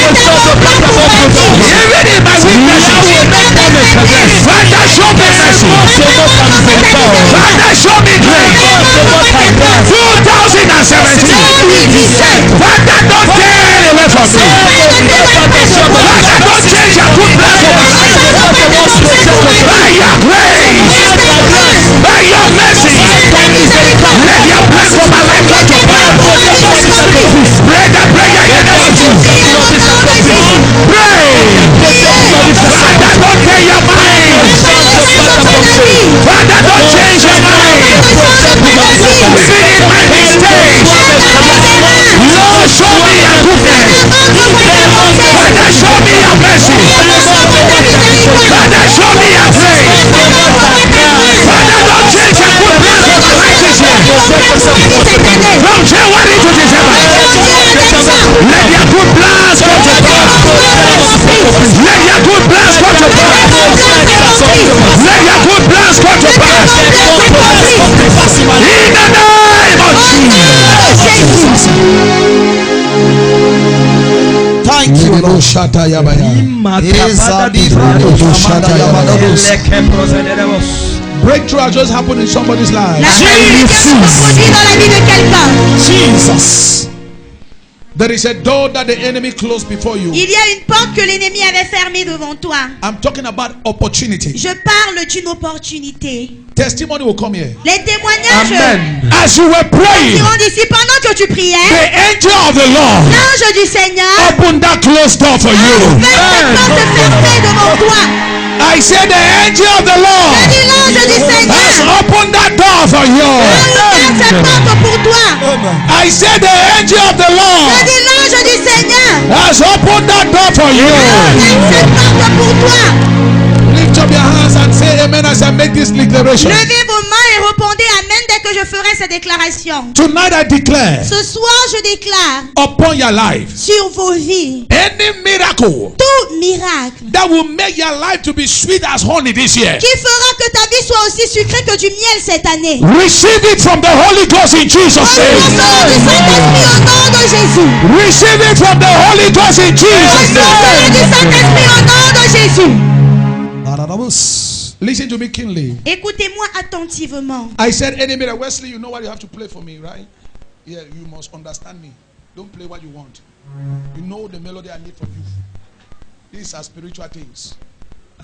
Even in my weaknesses, Father, show me mercy. Father, show me grace. 2017, Father, don't turn away from me. Father, don't change your good plan for my life. By your grace, by your mercy, let your plan for my life come to pass. Pray that prayer in the name of Jesus. Pray. Father, don't turn your mind. Father, don't change your mind. Even in my mistakes, Lord, show me your goodness. Father, show me your mercy. Father, show me your grace. Father, don't change your good plan for my life this year. From January to December, let your good plans come to pass. Let your good plans come to pass. Let your good plans come to pass. In the name of Jesus. Thank you, Lord. Breakthrough has just happened in somebody's life. La vérité se produit dans la vie de quelqu'un. Jesus. There is a door that the enemy closed before you. Il y a une porte que l'ennemi avait fermée devant toi. I'm talking about opportunity. Je parle d'une opportunité. Testimony will come here. Les témoignages As you were praying, iront d'ici pendant que tu priais. the angel of the Lord L'ange du Seigneur opened that closed door for a you. ouvert cette porte fermée devant toi. I said the angel of the Lord Je dis l'ange du has Seigneur opened that door for you. a ouvert cette porte pour toi. I said the angel of the Je Lord dis l'ange du Seigneur has opened that door for a you. ouvert cette porte pour toi. Lift up your hands and say amen as I make this declaration. Levez vos mains et répondez amen dès que je ferai cette déclaration. Tonight I declare Ce soir, je déclare upon your life sur vos vies any miracle tout miracle that will make your life to be sweet as honey this year. qui fera que ta vie soit aussi sucrée que du miel cette année. Receive it from the Holy Ghost in Jesus' name. Recevez du Saint-Esprit au nom de Jésus. Receive it from the Holy Ghost in Jesus' name. Recevez du Saint-Esprit au nom de Jésus. Listen to me keenly. Écoutez-moi attentivement. I said, any miracle. Wesley, you know what you have to play for me, right? Yeah, you must understand me. Don't play what you want. You know the melody I need from you. These are spiritual things.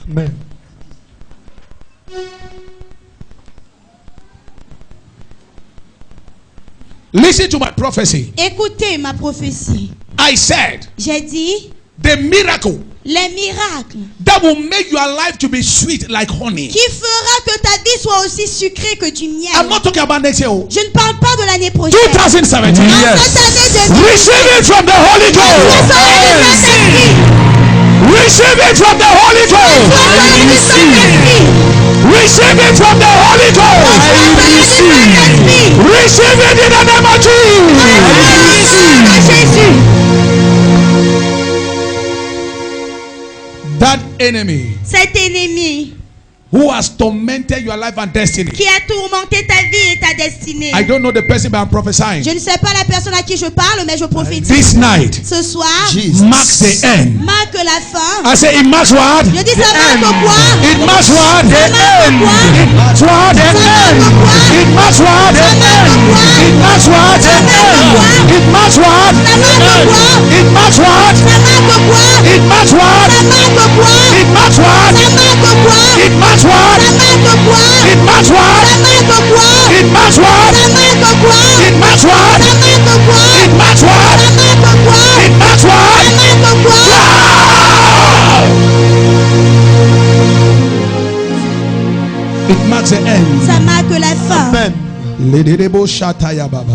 Amen. Listen to my prophecy. Écoutez ma prophétie. I said, J'ai dit, the miracle les miracles that will make your life to be sweet like honey. qui fera que ta vie soit aussi sucrée que du miel. I'm not talking about next year. Je ne parle pas de l'année prochaine. 2017. En cette année de Receive it from the Holy Ghost. Receive it from the Holy Ghost. Receive it from the Holy Ghost. Receive it in the name of Jesus. That enemy Cet ennemi who has tormented your life and destiny. qui a tourmenté ta vie et ta destinée. I don't know the person, but I'm prophesying. Je ne sais pas la personne à qui je parle, mais je prophétise. This night Ce soir marks the end. marque la fin. I say it marks what? Je dis ça marque quoi? It marks what? Ça marque quoi? It marks what? Ça marque quoi? It marks what? Ça marque quoi? It marks what? Ça marque quoi? It marks what? Ça marque quoi? It marks what? Ça marque quoi? It marks what? Ça marque quoi? It marks what? Ça marque quoi? It marks what? Ça marque quoi? It marks what? Ça marque quoi? It marks what? Ça marque quoi? It marks what? Ça marque quoi? It marks what? Ça marque quoi? It marks what? Ça marque quoi? It marks the end. Ça marque la fin. Amen. Lededebo shataya baba.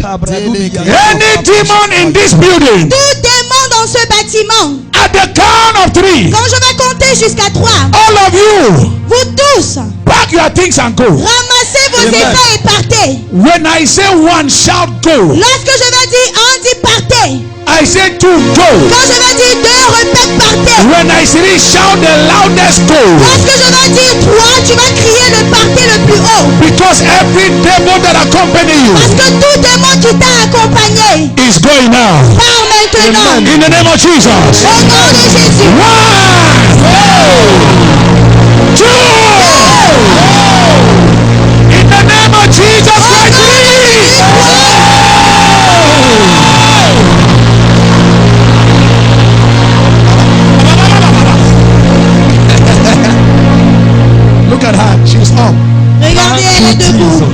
Any demon in this building, Tout démon dans ce bâtiment, at the count of 3, quand je vais compter jusqu'à 3, all of you, vous tous, pack your things and go. ramassez vos Amen. effets et partez. When I say one, shout go. Lorsque je vais dire un, dis partez. I say two, go. Quand je vais dire 2, répète partez. When I say shout the loudest, go. Lorsque je vais dire 3, tu vas crier le partez le plus haut. Because every devil that accompany you Parce que tout démon qui t'a accompagné is going now. part maintenant. In the name of Jesus. Au nom de Jésus. 1, 2. In the name of Jesus Christ. 3. Look at her. She's up. Regardez, elle est debout.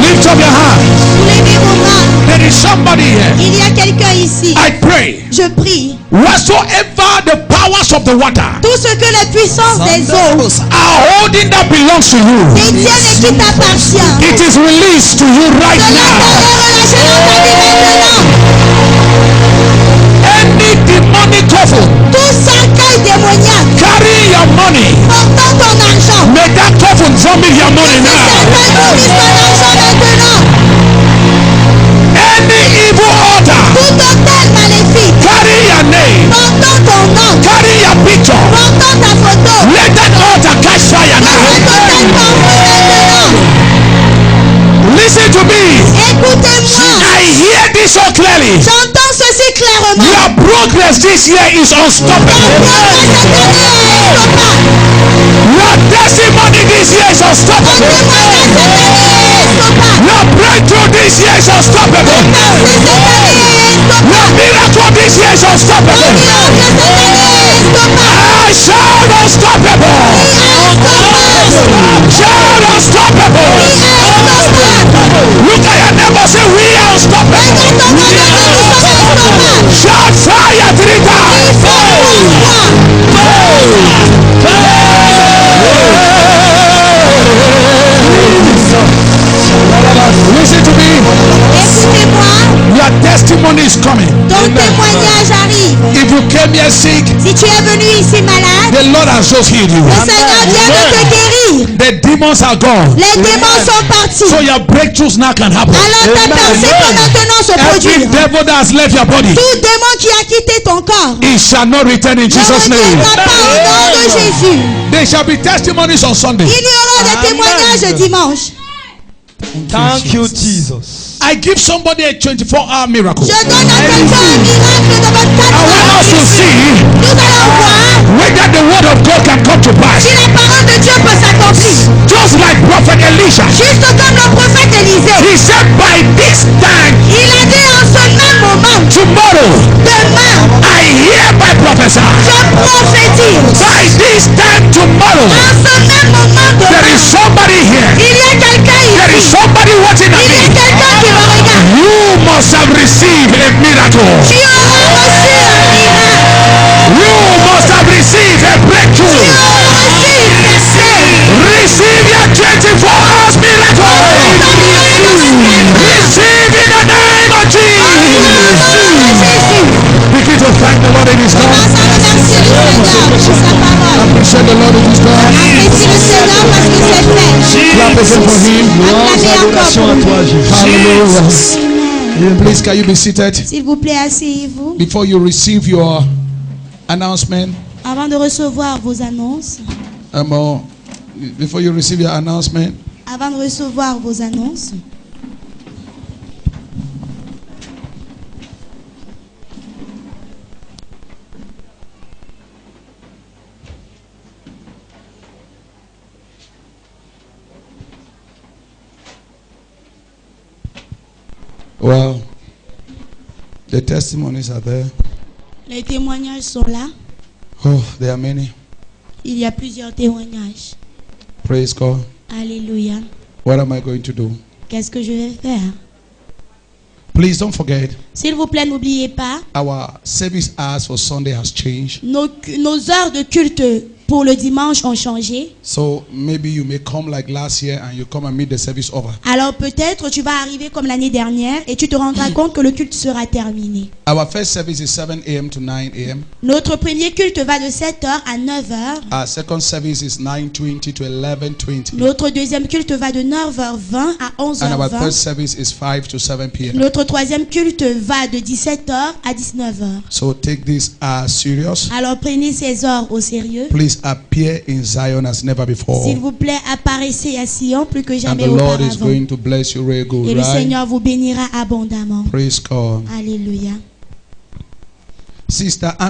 Lift up your hands. Levez vos mains. There is somebody here. Il y a quelqu'un ici. I pray. Je prie. Whatsoever the powers of the water Tout ce que les puissances des eaux are holding that belongs to you, détiennent et qui t'appartient, it is released to you right cela now. est relâché dans ta vie maintenant. Any demonic coffin Tout cercueil démoniaque carrying your money, portant ton argent, may that coffin vomit your money ce now. cercueil vomisse ton argent maintenant. Any evil altar Tout hôtel maléfique carrying your name, portant ton nom, carrying your picture, portant ta photo, let that altar catch fire que cet now. hôtel prend feu maintenant. Listen to me. Écoutez-moi. I hear this so clearly. J'entends ceci clairement. Your progress this year is Ton unstoppable. progrès cette année est instoppable. Your testimony this year is Ton unstoppable. témoignage cette année est instoppable. Your breakthrough this year is unstoppable. Merci cette année est instoppable. Your miracle this year is Ton unstoppable. miracle cette année est instoppable. I shout unstoppable. Shout unstoppable. Look at your neighbor, say we are unstoppable. Shout fire 3 times. Listen to me. Écoutez-moi, Your testimony is coming. ton témoignage arrive. If you came here sick, Si tu es venu ici malade, the Lord has just healed you. le Seigneur vient de te guérir. The demons are gone. Les démons sont partis. So your breakthroughs now can happen. Alors ta percée peut maintenant se Every produire. devil that has left your body, Tout démon qui a quitté ton corps it shall not return in ne Jesus' name. reviendra pas au nom de Jésus. There shall be testimonies on Sunday. Il y aura des témoignages dimanche. Thank you, Jesus. I give somebody a 24-hour miracle. Je donne à quelqu'un un miracle de 24 I want us to heures. see Nous allons voir whether the word of God can come to pass. si la parole de Dieu peut s'accomplir. Just like Prophet Elisha, Juste comme le prophète Élisée. he said by this time Il a dit en ce même moment, tomorrow, demain, I hereby prophesy. je prophétise. By this time tomorrow, En ce même moment, there demain, is somebody here. il y a quelqu'un There is ici. somebody watching at Il y a me. quelqu'un qui me regarde. You must have received a miracle. Tu auras reçu un miracle. You must have received a Tu breakthrough. auras reçu une percée. Receive your 24 hours miracle. Receive in the name of Jesus. Begin to thank the Lord in His name. Commence à remercier le Seigneur pour sa parole. Appreciate the Lord in His name. Apprécie le Seigneur parce que c'est fait. Clap again for Him. Acclamez encore Adoration pour à lui. toi, Jésus. Hallelujah. Amen. Please, can you be seated S'il vous plaît, asseyez-vous. before you receive your announcement? Avant de recevoir vos annonces, Before you receive your announcement, avant de recevoir vos annonces, well, the testimonies are there. les témoignages sont là. Oh, there are many. Il y a plusieurs témoignages. Praise God. Alléluia. What am I going to do? Qu'est-ce que je vais faire? Please don't forget, S'il vous plaît, n'oubliez pas, our service hours for Sunday has changed. nos heures de culte pour le dimanche ont changé. So maybe you may come like last year and you come and meet the service over. Alors peut-être tu vas arriver comme l'année dernière et tu te rendras compte que le culte sera terminé. Our first service is 7 a.m. to 9 a.m. Notre premier culte va de 7h à 9h. Our second service is 9:20 to 11:20. Notre deuxième culte va de 9h20 à And our third 11h20. service is 5 to 7 p.m. Notre troisième culte va de 17h à 19h. So take this serious. Alors prenez ces heures au sérieux. Please appear in Zion as never before. S'il vous plaît, apparaissez à Sion plus que And jamais the Lord is auparavant. going to bless you very good, Et le right? Seigneur vous bénira abondamment. Praise God. Alléluia. Sister Ami.